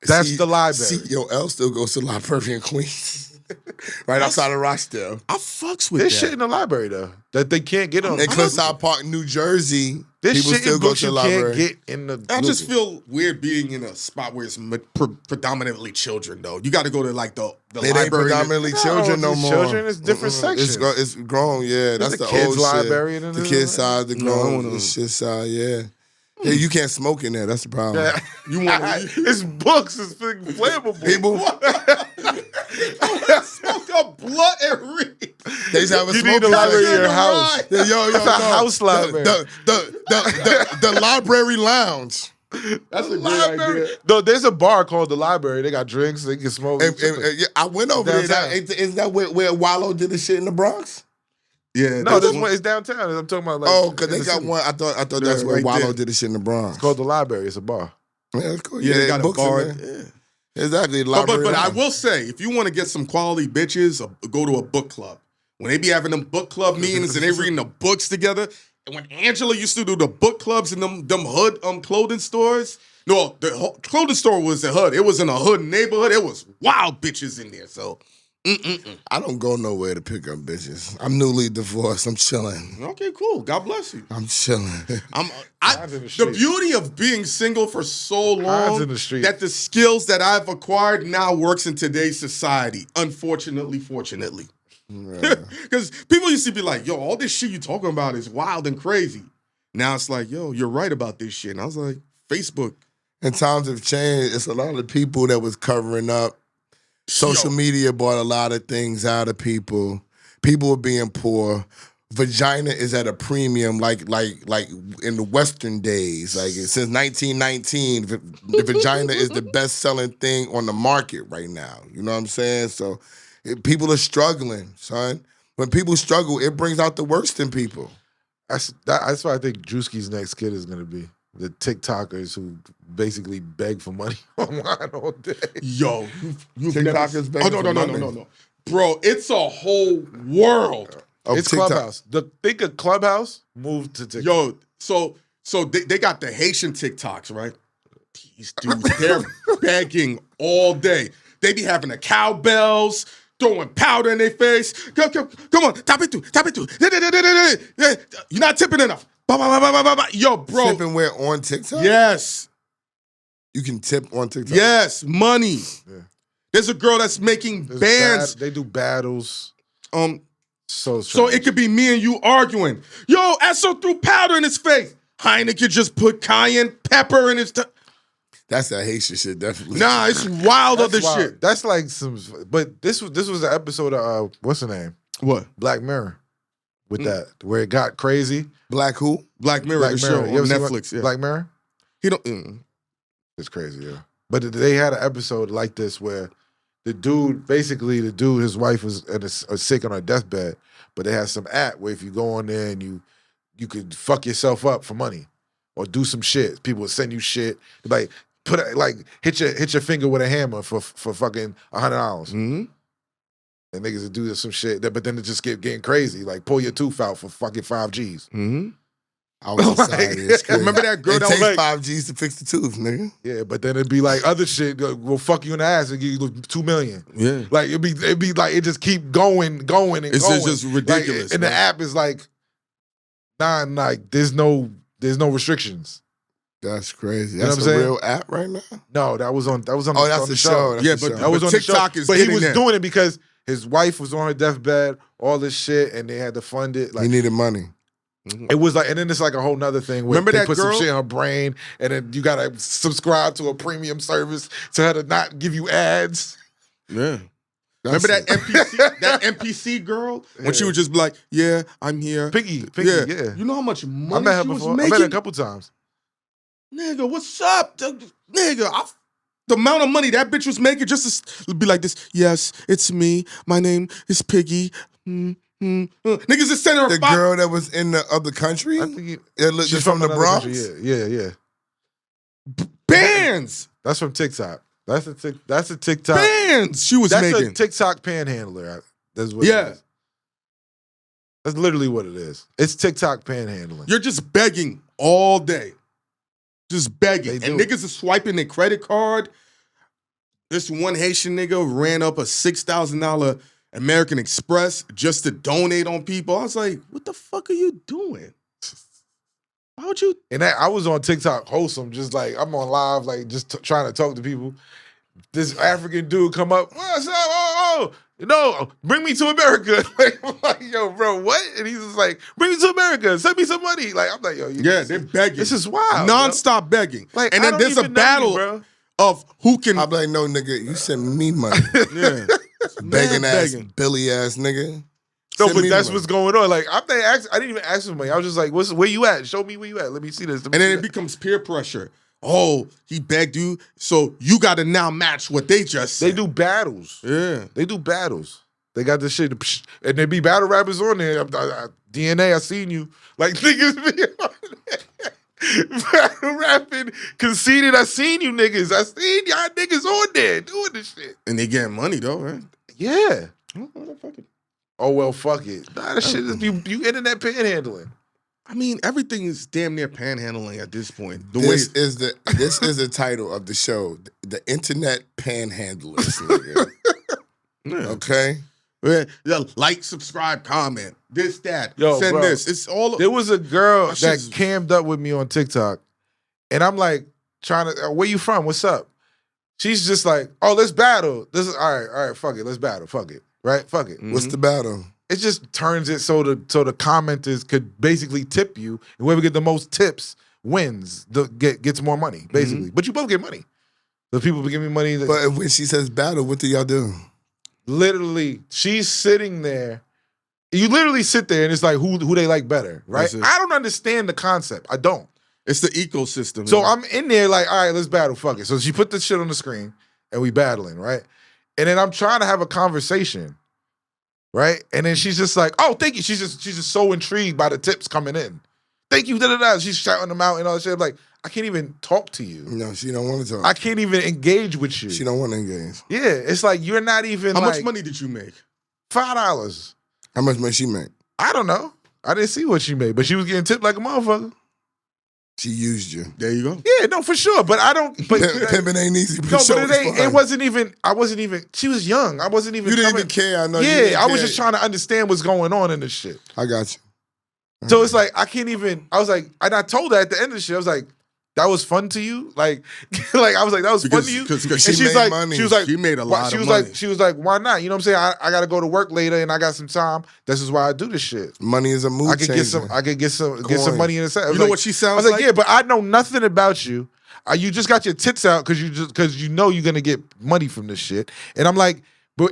That's the library. L still goes to the library in Queens. Right outside of Rochdale. I fucks with There's shit in the library, though, that they can't get on. In Cliffside Park, New Jersey, this people shit still go to the library. Can't get in the I just feel weird being in a spot where it's predominantly children, though. You got to go to, like, the library. It ain't predominantly children no more. Children is different sections. It's grown, yeah. That's the kids' old library. Shit. The kids' side, the grown, the shit side, yeah. Yeah, you can't smoke in there. That's the problem. Yeah. It's books. It's flammable. People smoke up blunt and read. They just have a smoke need a library in your house. That's a house library. The library lounge. That's a great idea. Though there's a bar called the Library. They got drinks. They can smoke. I went over there. Isn't that where Wallow did the shit in the Bronx? Yeah, no, this one is downtown. I'm talking about like. Because they got one. I thought that's where Wallow did the shit in the Bronx. It's called the Library. It's a bar. Yeah, it's cool. Yeah, they got a bar. Yeah. Exactly. But I will say, if you want to get some quality bitches, go to a book club. When they be having them book club meetings and they reading the books together, and when Angela used to do the book clubs in them hood clothing stores, no, the clothing store was the hood. It was in a hood neighborhood. It was wild bitches in there. So I don't go nowhere to pick up bitches. I'm newly divorced. I'm chilling. Okay, cool. God bless you. I'm chilling. The beauty of being single for so long that the skills that I've acquired now works in today's society. Unfortunately, fortunately. Because people used to be like, yo, all this shit you talking about is wild and crazy. Now it's like, yo, you're right about this shit. And I was like, Facebook. And times have changed. It's a lot of people that was covering up. Social media brought a lot of things out of people. People were being poor. Vagina is at a premium like in the Western days. Like since 1919, the vagina is the best-selling thing on the market right now. You know what I'm saying? So people are struggling, son. When people struggle, it brings out the worst in people. That's why I think Druski's next kid is going to be. The TikTokers who basically beg for money online all day. Yo, you've TikTokers begging for money. No. Bro, it's a whole world. It's TikTok. Clubhouse. Think of Clubhouse moved to TikTok. Yo, so they got the Haitian TikToks, right? These dudes, they're begging all day. They be having the cowbells, throwing powder in their face. Come on, tap it too. You're not tipping enough. Yo, bro. Tipping where on TikTok? Yes. You can tip on TikTok? Yes, money. Yeah. There's a girl that's making bands. They do battles. So it could be me and you arguing. Yo, Esso threw powder in his face. Hynaken just put cayenne pepper in his... That's that Haitian shit, definitely. Nah, it's wild other shit. That's like some... But this was an episode of... what's the name? What? Black Mirror. With that, where it got crazy. Black who? Black Mirror, the show on Netflix. Yeah. Black Mirror? He don't... It's crazy, yeah. But they had an episode like this where the dude, his wife was sick on her deathbed, but they had some app where if you go on there and you could fuck yourself up for money or do some shit. People would send you shit. Like, hit your finger with a hammer for fucking $100. Mm-hmm. And niggas would do some shit, but then it just getting crazy. Like, pull your tooth out for fucking 5 G's. Mm-hmm. I was remember that girl that was like 5 G's to fix the tooth, nigga. Yeah, but then it'd be like other shit. We'll fuck you in the ass and give you $2 million. Yeah, like it'd be like it just keep going and going. It's just ridiculous. Like, and the app is like, like there's no restrictions. That's crazy. That's a real app right now. No, that was on. Oh, that's the show. Yeah, but that was on TikTok the show. is. But he was doing it because his wife was on her deathbed, all this shit, and they had to fund it. Like, he needed money. Mm-hmm. It was like, and then it's like a whole nother thing where they put some shit in her brain, and then you gotta subscribe to a premium service to her to not give you ads. Yeah. Remember that NPC girl? When she would just be like, yeah, I'm here. Piggy, yeah. You know how much money I met her she before. was making? I met her a couple times. Nigga, what's up? Nigga, the amount of money that bitch was making just to be like this, yes, it's me. My name is Piggy. Niggas is sending her the girl that was in the other country. I think she's from the Bronx. Yeah. Bands. That's from TikTok. That's a TikTok. Bands she was making. That's a TikTok panhandler. That's what it is. That's literally what it is. It's TikTok panhandling. You're just begging all day. Just begging. And niggas are swiping their credit card. This one Haitian nigga ran up a $6,000 American Express just to donate on people. I was like, what the fuck are you doing? Why would you? And I was on TikTok wholesome, just like I'm on live, like just trying to talk to people. This African dude come up, what's up? Bring me to America. I'm like, yo, bro, what? And he's just like, bring me to America, send me some money. Like, I'm like, yo, they're begging. This is wild. Non-stop begging. Like, and then there's a battle of who can. I'm like, no, nigga, you send me money. Yeah. Begging ass, Billy ass nigga. No, but that's what's going on. Like, I didn't even ask for money. I was just like, where you at? Show me where you at. Let me see this. And then it becomes peer pressure. Oh, he begged you, so you got to now match what they just said. They do battles. Yeah. They do battles. They got this shit. And there be battle rappers on there. DNA, I seen you. Like, niggas be on there. Battle rapping, conceded, I seen you niggas. I seen y'all niggas on there doing this shit. And they getting money, though, right? Yeah. Oh, well, fuck it. Nah, that shit is you internet panhandling. I mean, everything is damn near panhandling at this point. This is the title of the show, the Internet Panhandlers. Yeah. Okay? Yeah, like, subscribe, comment, this, that, Yo, send bro, this. It's all. There was a girl that cammed up with me on TikTok, and I'm like trying to, where you from? What's up? She's just like, oh, let's battle. This is all right, fuck it, let's battle, fuck it, right, fuck it. What's the battle? It just turns it so the commenters could basically tip you, and whoever get the most tips wins, gets more money, basically. But you both get money. The people give me money. But when she says battle, what do y'all do? Literally, she's sitting there. You literally sit there and it's like who they like better, right? I don't understand the concept. I don't. It's the ecosystem. So I'm in there like, all right, let's battle. Fuck it. So she put the shit on the screen and we battling, right? And then I'm trying to have a conversation, right? And then she's just like, oh, thank you. She's just so intrigued by the tips coming in. Thank you. Da-da-da. She's shouting them out and all that shit. I'm like, I can't even talk to you. No, she don't want to talk. I can't even engage with you. She don't want to engage. Yeah, it's like you're not even. How much money did you make? $5. How much money she make? I don't know. I didn't see what she made, but she was getting tipped like a motherfucker. She used you. There you go. Yeah, no, for sure. But I don't. But pimping ain't easy. No, but it wasn't even. I wasn't even. She was young. I wasn't even. You didn't even care. I know. Yeah, I was just trying to understand what's going on in this shit. I got you. So it's like I can't even. I was like, and I told her at the end of the shit, I was like, "That was fun to you?" Like I was like, "That was fun to you?" Because she made money. She was like, she made a lot of money. She was like, "Why not?" You know what I'm saying? I got to go to work later, and I got some time. This is why I do this shit. Money is a mood I could get some money in the set. You know what she sounds like? I was like, yeah, but I know nothing about you. You just got your tits out because you know you're gonna get money from this shit. And I'm like,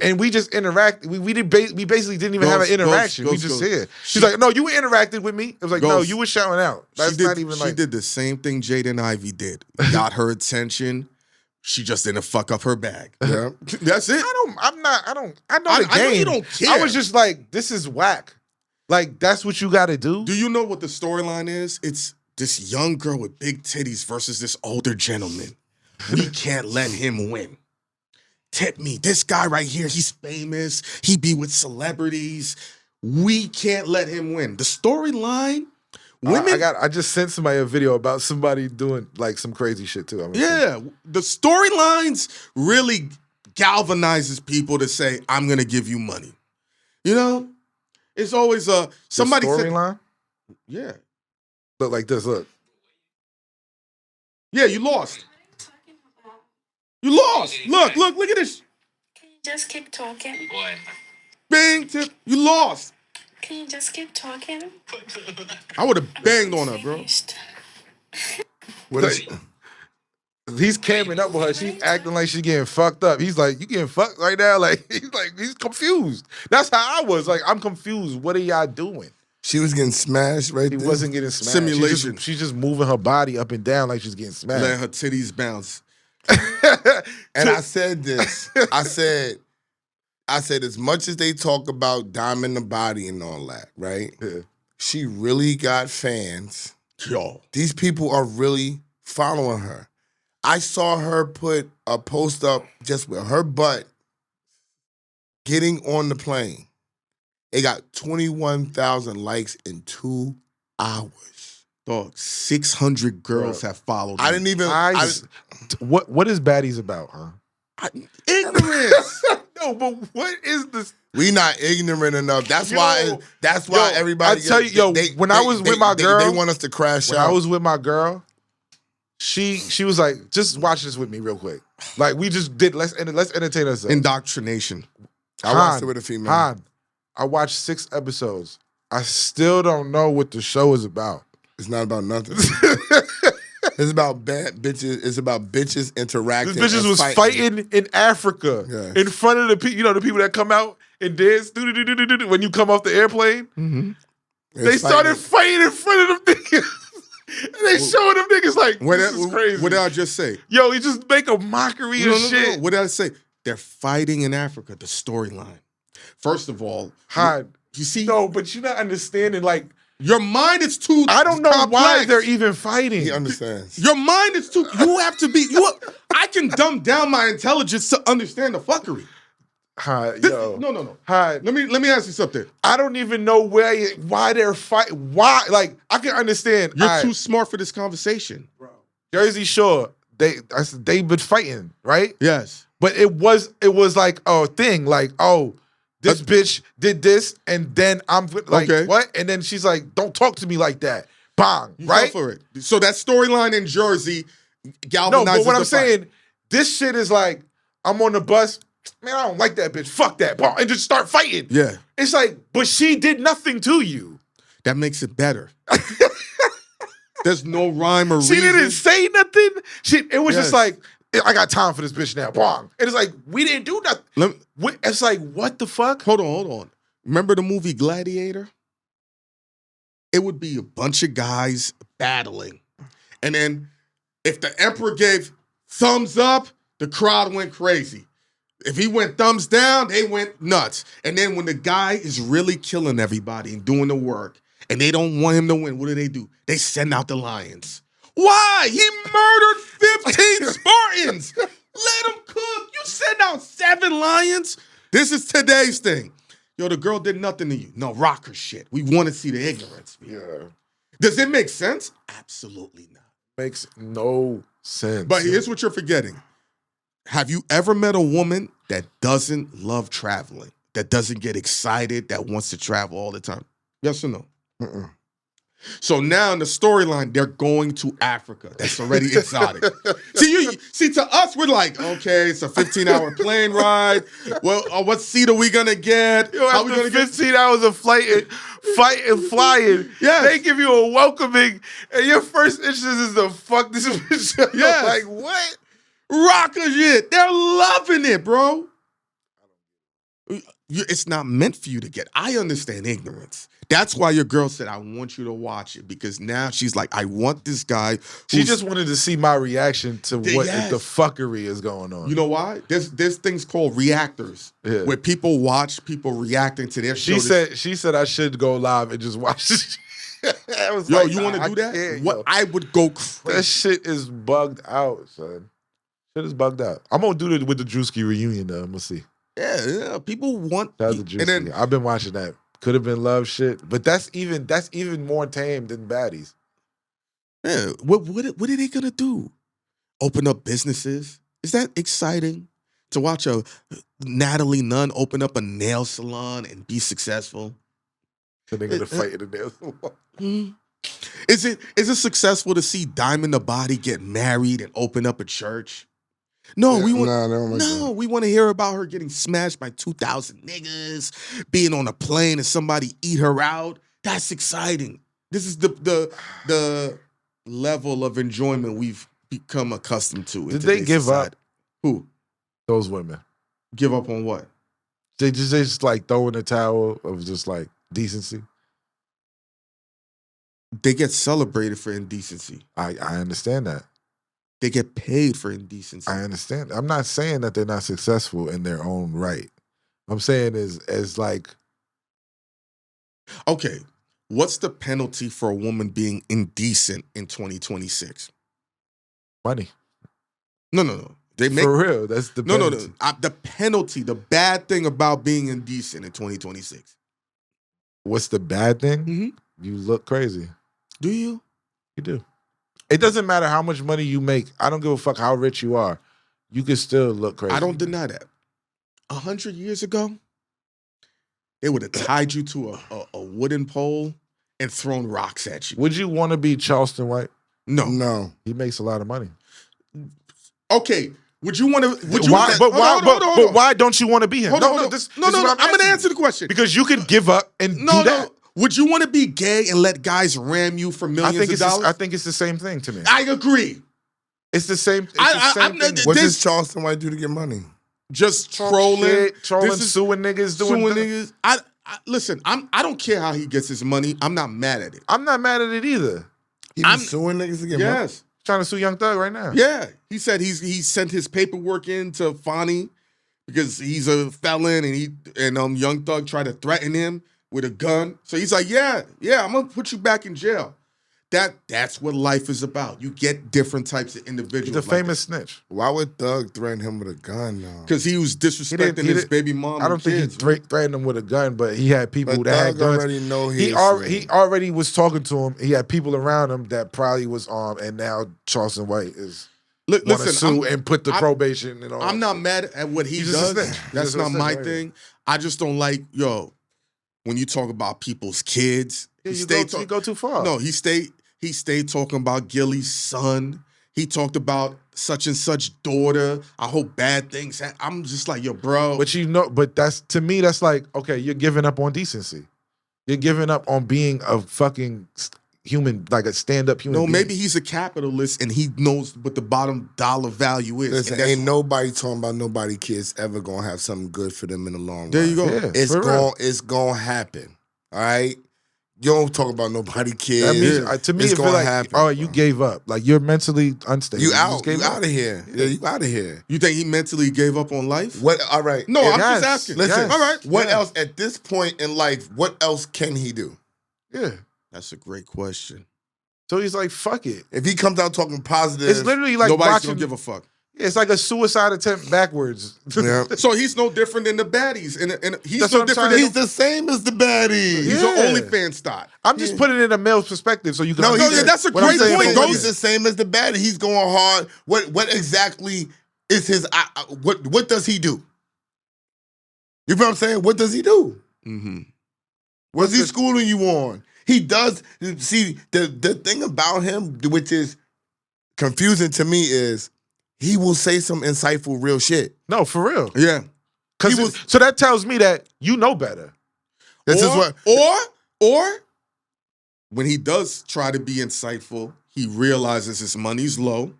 and we just interact. We basically didn't even have an interaction. We just said. She's like, no, you interacted with me. It was like, no, you were shouting out. That's not even like. She did the same thing Jaden Ivey did. Got her attention. She just didn't fuck up her bag. Yeah. That's it. I know the game. I know you don't care. I was just like, this is whack. Like, that's what you gotta do. Do you know what the storyline is? It's this young girl with big titties versus this older gentleman. We can't let him win. Tip me. This guy right here, he's famous. He be with celebrities. We can't let him win. The storyline, women. I just sent somebody a video about somebody doing like some crazy shit too. The storylines really galvanizes people to say, I'm gonna give you money. You know? It's always somebody storyline? Yeah. Look like this, look. Yeah, you lost. You lost. Look at this. Can you just keep talking? What? Bang, tip. You lost. Can you just keep talking? I would have banged on her, bro. What is He's camming up with her. She's acting like she's getting fucked up. He's like, you getting fucked right now? Like, he's confused. That's how I was. Like, I'm confused. What are y'all doing? She was getting smashed right there. She wasn't getting smashed. Simulation. She's just moving her body up and down like she's getting smashed. Letting her titties bounce. And I said this. I said, as much as they talk about diamond the body and all that, right? Yeah. She really got fans. Yo. These people are really following her. I saw her put a post up just with her butt getting on the plane. It got 21,000 likes in 2 hours. Dog, 600 girls have followed me. I didn't even. What is Baddies about, huh? Ignorance. No, but what is this? We not ignorant enough. That's why everybody. I tell you, when I was with my girl, they want us to crash out. When I was with my girl, she was like, just watch this with me real quick. Like, we just did. Let's entertain ourselves. Indoctrination. I watched it with a female. I watched 6 episodes. I still don't know what the show is about. It's not about nothing. It's about bad bitches. It's about bitches interacting. This bitches was fighting in Africa in front of the people. You know, the people that come out and dance when you come off the airplane. Mm-hmm. They started fighting in front of them niggas. And they showing them niggas like, this is crazy. What did I just say? Yo, he just make a mockery of shit. What did I say? They're fighting in Africa. The storyline. First of all, you see? No, but you're not understanding, like, your mind is too I don't know complex. why they're even fighting. He understands. Your mind is too. You have to be. I can dumb down my intelligence to understand the fuckery. No. Let me ask you something. I don't even know why they're fighting. Why? Like, I can understand. You're too smart for this conversation, bro. Jersey Shore. They've been fighting, right? Yes. But it was like a thing, like, oh, this bitch did this, and then I'm like, what? And then she's like, don't talk to me like that. Bang, right? For it. So that storyline in Jersey galvanizes. No, but what I'm saying, this shit is like, I'm on the bus, man, I don't like that bitch. Fuck that. And just start fighting. Yeah. It's like, but she did nothing to you. That makes it better. There's no rhyme or reason. She didn't say nothing. It was just like, I got time for this bitch now. Bang. And it's like, we didn't do nothing. It's like, what the fuck? Hold on. Remember the movie Gladiator? It would be a bunch of guys battling. And then if the emperor gave thumbs up, the crowd went crazy. If he went thumbs down, they went nuts. And then when the guy is really killing everybody and doing the work, and they don't want him to win, what do? They send out the lions. Why? He murdered 15 Spartans. Let him cook. You send out 7 lions? This is today's thing. Yo, the girl did nothing to you. No, rock her shit. We want to see the ignorance. Yeah. Does it make sense? Absolutely not. Makes no sense. But here's what you're forgetting. Have you ever met a woman that doesn't love traveling, that doesn't get excited, that wants to travel all the time? Yes or no? So now in the storyline, they're going to Africa. That's already exotic. See, to us, we're like, okay, it's a 15-hour plane ride. Well, what seat are we gonna get? How we gonna 15 hours of flying. Yes. They give you a welcoming, and your first interest is to fuck this bitch up. Yes. Like, what? Rocker shit. They're loving it, bro. It's not meant for you to get. I understand ignorance. That's why your girl said, I want you to watch it, because now she's like, I want this guy. She just wanted to see my reaction to what the fuckery is going on. You know why? There's things called reactors, where people watch people reacting to their show. She said I should go live and just watch this. You want to do that? I would go crazy. That shit is bugged out, son. Shit is bugged out. I'm gonna do it with the Druski reunion though. I'm gonna see. Yeah, people want. That's the Druski. And then I've been watching that. Could have been love shit, but that's even more tame than Baddies. Yeah, what are they gonna do? Open up businesses? Is that exciting to watch a Natalie Nunn open up a nail salon and be successful? So they're gonna fight in the nail salon. Is it successful to see Diamond the Body get married and open up a church? No, we want to hear about her getting smashed by 2,000 niggas, being on a plane and somebody eat her out. That's exciting. This is the level of enjoyment we've become accustomed to. Did they give up? Who? Those women. Give up on what? They just like throw in the towel of just like decency. They get celebrated for indecency. I understand that. They get paid for indecency. I understand. I'm not saying that they're not successful in their own right. I'm saying as like, okay, what's the penalty for a woman being indecent in 2026? Money. No. For real, that's the penalty. No. The penalty, the bad thing about being indecent in 2026. What's the bad thing? Mm-hmm. You look crazy. Do you? You do. It doesn't matter how much money you make. I don't give a fuck how rich you are. You can still look crazy. I don't deny that. 100 years ago, they would have tied you to a wooden pole and thrown rocks at you. Would you want to be Charleston White? No. He makes a lot of money. Okay. Would you want to? But why don't you want to be him? No. I'm going to answer the question. Because you could give up and do that. No. Would you want to be gay and let guys ram you for millions of dollars? I think it's the same thing to me. I agree. It's the same. Thing. What does Charleston White do to get money? Just trolling, suing niggas, niggas. Listen. I don't care how he gets his money. I'm not mad at it. I'm not mad at it either. He's suing niggas to get money. Yes, trying to sue Young Thug right now. Yeah, he said he sent his paperwork in to Fonny because he's a felon, and Young Thug tried to threaten him with a gun. So he's like, yeah, I'm gonna put you back in jail. That's what life is about. You get different types of individuals. He's a famous snitch. Why would Thug threaten him with a gun though? Because he was disrespecting his baby mom. I don't think he threatened him with a gun, but he had people that had guns. Already know he already was talking to him. He had people around him that probably was armed, and now Charleston White is want to sue and put the probation and all. I'm not mad at what he does. That's not my thing. I just don't like, when you talk about people's kids. Yeah, you go too far. No, he stayed talking about Gilly's son. He talked about such and such daughter. I hope bad things happen. I'm just like, bro. But that's, to me, that's like, okay, you're giving up on decency. You're giving up on being a fucking human, like a stand-up human being. Maybe he's a capitalist and he knows what the bottom dollar value is. Listen, ain't nobody talking about nobody kids ever gonna have something good for them in the long run. There you go. Yeah, it's gonna happen. All right? You don't talk about nobody kids. That means, to me, it feel like, happen, all right, you gave up. Like, you're mentally unstable. You out of here. Yeah, you out of here. You think he mentally gave up on life? What? All right. No, I'm just asking. Listen, all right. What else, at this point in life, what else can he do? Yeah. That's a great question. So he's like, fuck it. If he comes out talking positive, it's literally like nobody's gonna give a fuck. It's like a suicide attempt backwards. Yeah. So he's no different than the baddies. And he's no different. He's the same as the baddies. He's an OnlyFans stock. I'm just putting it in a male's perspective so you can understand. That's a great point. He's the same as the baddie. He's going hard. What exactly is his, what does he do? You know what I'm saying? What does he do? Mm-hmm. What's he schooling you on? He does, see, the thing about him, which is confusing to me, is he will say some insightful real shit. No, for real. Yeah. So that tells me that you know better. Or when he does try to be insightful, he realizes his money's low,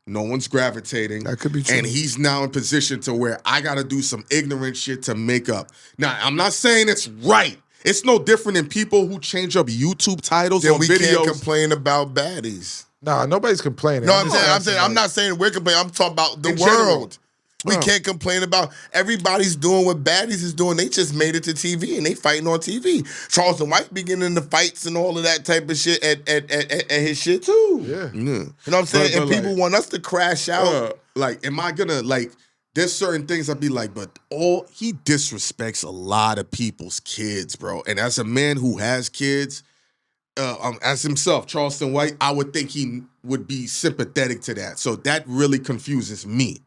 no one's gravitating. That could be true. And he's now in position to where I got to do some ignorant shit to make up. Now, I'm not saying it's right. It's no different than people who change up YouTube titles on videos. We can't complain about baddies. Nah, nobody's complaining. No, I'm not saying we're complaining. I'm talking about the world. We can't complain about, everybody's doing what baddies is doing. They just made it to TV and they fighting on TV. Charleston White beginning the fights and all of that type of shit at his shit too. Yeah. You know what I'm saying? And people want us to crash out. Am I gonna, there's certain things I'd be like, but he disrespects a lot of people's kids, bro. And as a man who has kids, as himself, Charleston White, I would think he would be sympathetic to that. So that really confuses me.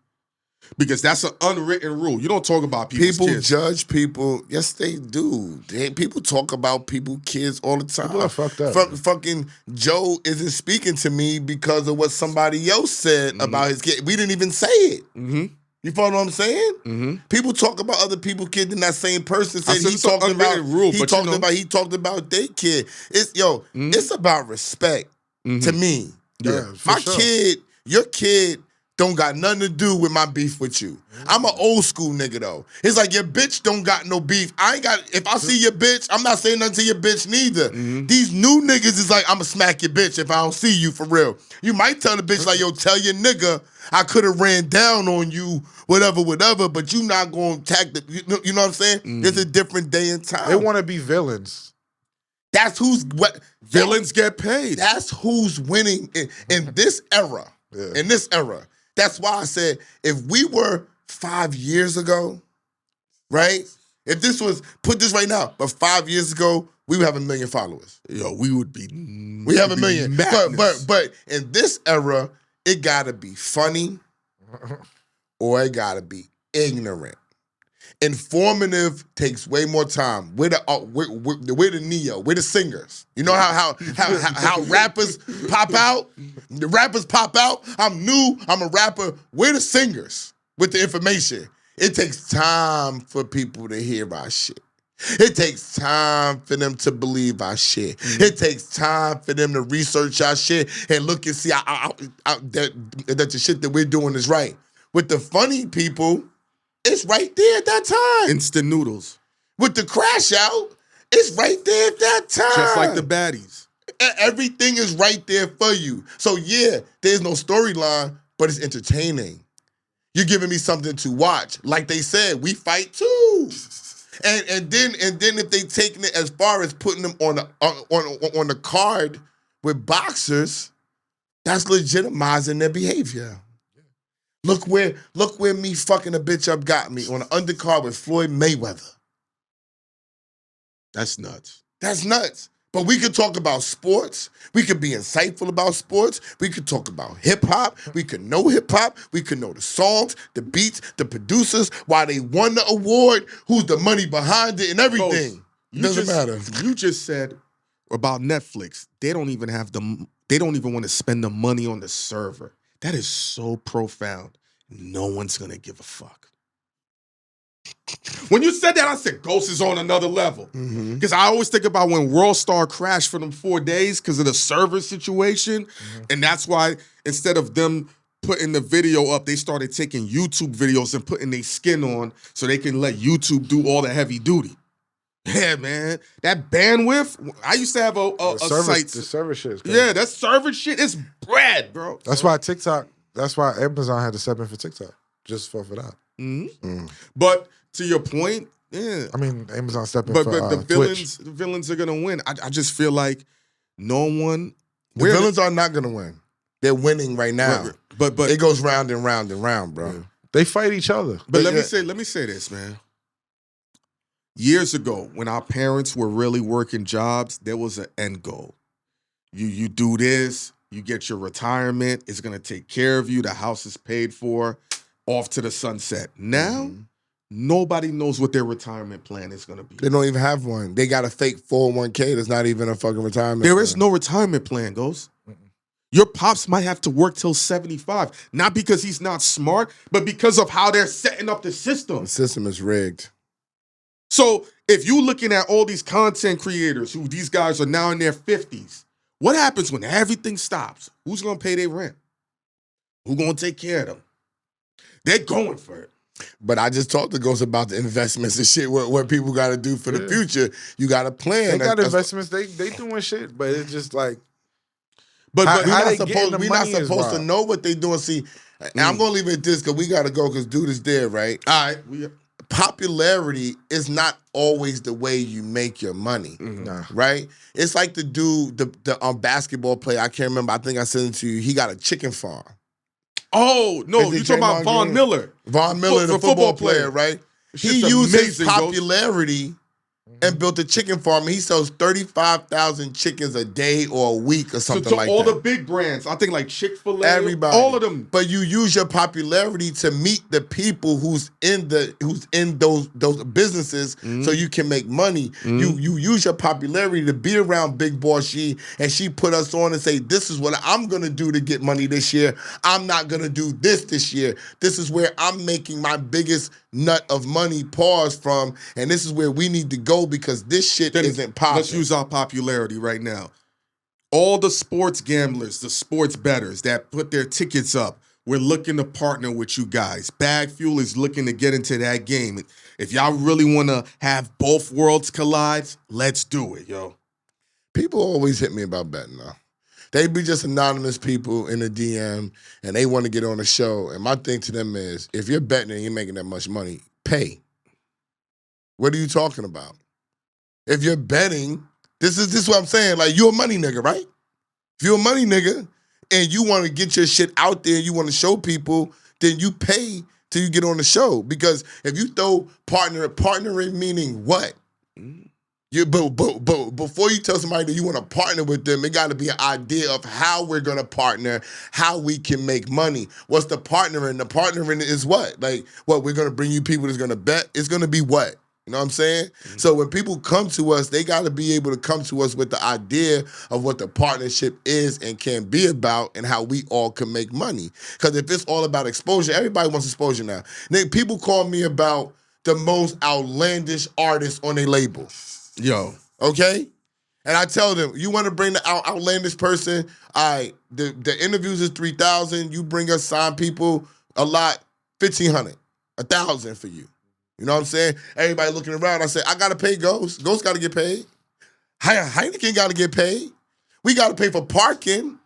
Because that's an unwritten rule. You don't talk about people's kids. People judge people. Yes, they do. People talk about people's kids all the time. People are fucked up. Fucking Joe isn't speaking to me because of what somebody else said about his kid. We didn't even say it. Mm-hmm. You follow what I'm saying? Mm-hmm. People talk about other people's kids, and that same person said he talked about their kid. It's about respect to me. Yeah, my kid, your kid don't got nothing to do with my beef with you. I'm an old school nigga though. It's like your bitch don't got no beef. If I see your bitch, I'm not saying nothing to your bitch neither. These new niggas is like, I'ma smack your bitch if I don't see you for real. You might tell the bitch like, yo, tell your nigga I could have ran down on you, whatever, but you not gonna attack the, you know what I'm saying? It's a different day and time. They want to be villains. That's villains get paid. That's who's winning in this era. Yeah. In this era. That's why I said, if we were 5 years ago, right? If this was, put this right now, but 5 years ago, we would have 1 million followers. We would be. We have 1 million. But in this era, it gotta be funny or it gotta be ignorant. Informative takes way more time. We're the Neo. We're the singers. You know how rappers pop out? The rappers pop out. I'm new. I'm a rapper. We're the singers with the information. It takes time for people to hear our shit. It takes time for them to believe our shit. It takes time for them to research our shit and look and see that the shit that we're doing is right. With the funny people, it's right there at that time. Instant noodles. With the crash out, it's right there at that time. Just like the baddies. Everything is right there for you. So yeah, there's no storyline, but it's entertaining. You're giving me something to watch. Like they said, we fight too. And then if they taking it as far as putting them on the card with boxers, that's legitimizing their behavior. Look where me fucking a bitch up got me on an undercard with Floyd Mayweather. That's nuts. That's nuts. But we could talk about sports. We could be insightful about sports. We could talk about hip-hop. We could know hip-hop. We could know the songs, the beats, the producers, why they won the award, who's the money behind it, and everything. It doesn't matter. You just said about Netflix, they don't even want to spend the money on the server. That is so profound. No one's going to give a fuck. When you said that, I said Ghost is on another level. Because I always think about when World Star crashed for them 4 days because of the server situation. And that's why instead of them putting the video up, they started taking YouTube videos and putting their skin on so they can let YouTube do all the heavy duty. Yeah, man. That bandwidth, I used to have a site. The server shit is crazy. Yeah, that server shit is bread, bro. That's why Amazon had to step in for TikTok. Just for that. But to your point, yeah. I mean, Amazon stepping but for the villains are gonna win. I just feel like no one. The villains are not gonna win. They're winning right now. But it goes round and round and round, bro. Yeah. They fight each other. But let me say this, man. Years ago, when our parents were really working jobs, there was an end goal. You do this, you get your retirement. It's gonna take care of you. The house is paid for. Off to the sunset. Now, nobody knows what their retirement plan is going to be. They don't even have one. They got a fake 401k that's not even a fucking retirement There is no retirement plan, Ghost. Your pops might have to work till 75. Not because he's not smart, but because of how they're setting up the system. The system is rigged. So if you're looking at all these content creators who these guys are now in their 50s, what happens when everything stops? Who's going to pay their rent? Who's going to take care of them? They're going for it. But I just talked to Ghost about the investments and shit, what people got to do for the future. You got to plan. They got investments. They doing shit, but it's just like. But we're not supposed to know what they doing. See, and I'm going to leave it at this because we got to go because dude is there, right? All right. Popularity is not always the way you make your money, right? It's like the dude, the basketball player, I can't remember, I think I sent it to you, he got a chicken farm. Oh, no, you're talking about Von Miller. Von Miller, the football player, right? He used his popularity and built a chicken farm. He sells 35,000 chickens a day or a week or something like that. All the big brands, I think like Chick-fil-A, everybody, all of them. But you use your popularity to meet the people who's in those businesses, so you can make money. You use your popularity to be around Big Boss She, and she put us on and say, "This is what I'm gonna do to get money this year. I'm not gonna do this year. This is where I'm making my biggest nut of money pause from, and this is where we need to go because this shit isn't popping." Let's use our popularity right now. All the sports gamblers, the sports bettors that put their tickets up, we're looking to partner with you guys. BagFuel is looking to get into that game. If y'all really want to have both worlds collide, let's do it, yo. People always hit me about betting now. They be just anonymous people in the DM, and they want to get on the show. And my thing to them is, if you're betting and you're making that much money, pay. What are you talking about? If you're betting, this is what I'm saying. Like, you're a money nigga, right? If you're a money nigga and you want to get your shit out there, you want to show people, then you pay till you get on the show. Because if you throw partnering meaning what? But before you tell somebody that you want to partner with them, it got to be an idea of how we're going to partner, how we can make money. What's the partnering? The partnering is what? Like, what, we're going to bring you people that's going to bet? It's going to be what? You know what I'm saying? So when people come to us, they got to be able to come to us with the idea of what the partnership is and can be about and how we all can make money. Because if it's all about exposure, everybody wants exposure now. People call me about the most outlandish artists on their label. Yo. Okay? And I tell them, you want to bring the outlandish person? All right, the interviews is $3,000. You bring us signed people, a lot, $1,500, $1,000 for you. You know what I'm saying? Everybody looking around, I say, I got to pay Ghost. Ghost got to get paid. Hynaken got to get paid. We got to pay for parking.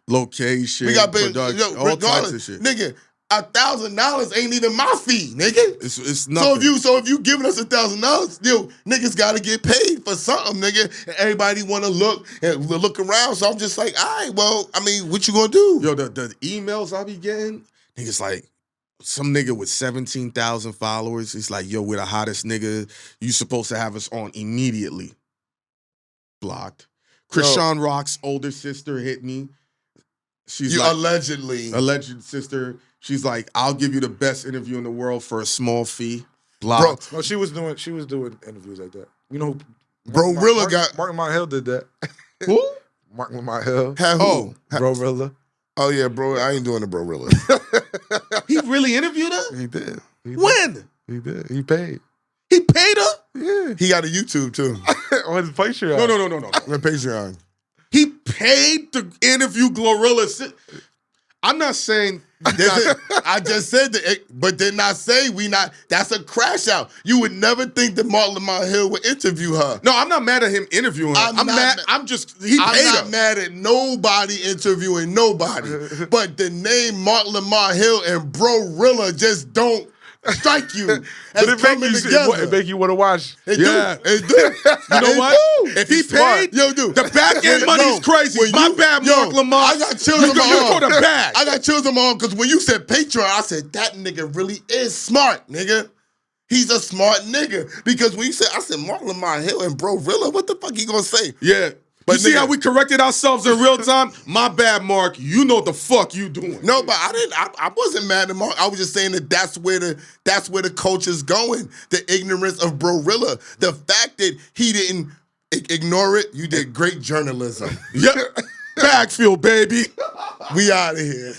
Location, we got to pay, all types of shit. Nigga, $1,000 ain't even my fee, nigga. It's nothing. So if you giving us $1,000, yo, niggas gotta get paid for something, nigga. And everybody wanna look around. So I'm just like, all right, well, I mean, what you gonna do? Yo, the emails I be getting, niggas like some nigga with 17,000 followers. He's like, yo, we're the hottest nigga. You supposed to have us on immediately. Blocked. Krishan Rock's older sister hit me. She's like, alleged sister. She's like, I'll give you the best interview in the world for a small fee. Blocked. Bro, no, she was doing interviews like that. You know, Martin Hill did that. Who? Martin Hill. Oh, Brorilla. Oh yeah, bro. I ain't doing the Brorilla. He really interviewed her? He did. When? He did. He paid. He paid her? Yeah. He got a YouTube too. On his Patreon. No. On Patreon. He paid to interview Glorilla. I'm not saying. I just said that, but did not say we not. That's a crash out. You would never think that Martin Lamont Hill would interview her. No, I'm not mad at him interviewing her. I'm mad. I'm not mad at nobody interviewing nobody. But the name Martin Lamont Hill and Brorilla just don't strike you. But it make you want to watch. It do. You know what? If he paid, the back end money's crazy. My bad, Mark Lamont. I got chills on my arm. You the bag. I got chills on my arm because when you said Patreon, I said that nigga really is smart, nigga. He's a smart nigga. Because when you said, I said Mark Lamont Hill and Brorilla, what the fuck he gonna say? Yeah. But you see how we corrected ourselves in real time? My bad, Mark. You know what the fuck you doing. No, but I wasn't mad at Mark. I was just saying that's where the culture's going. The ignorance of Brorilla. The fact that he didn't ignore it. You did great journalism. Yep. BagFuel, baby. We out of here.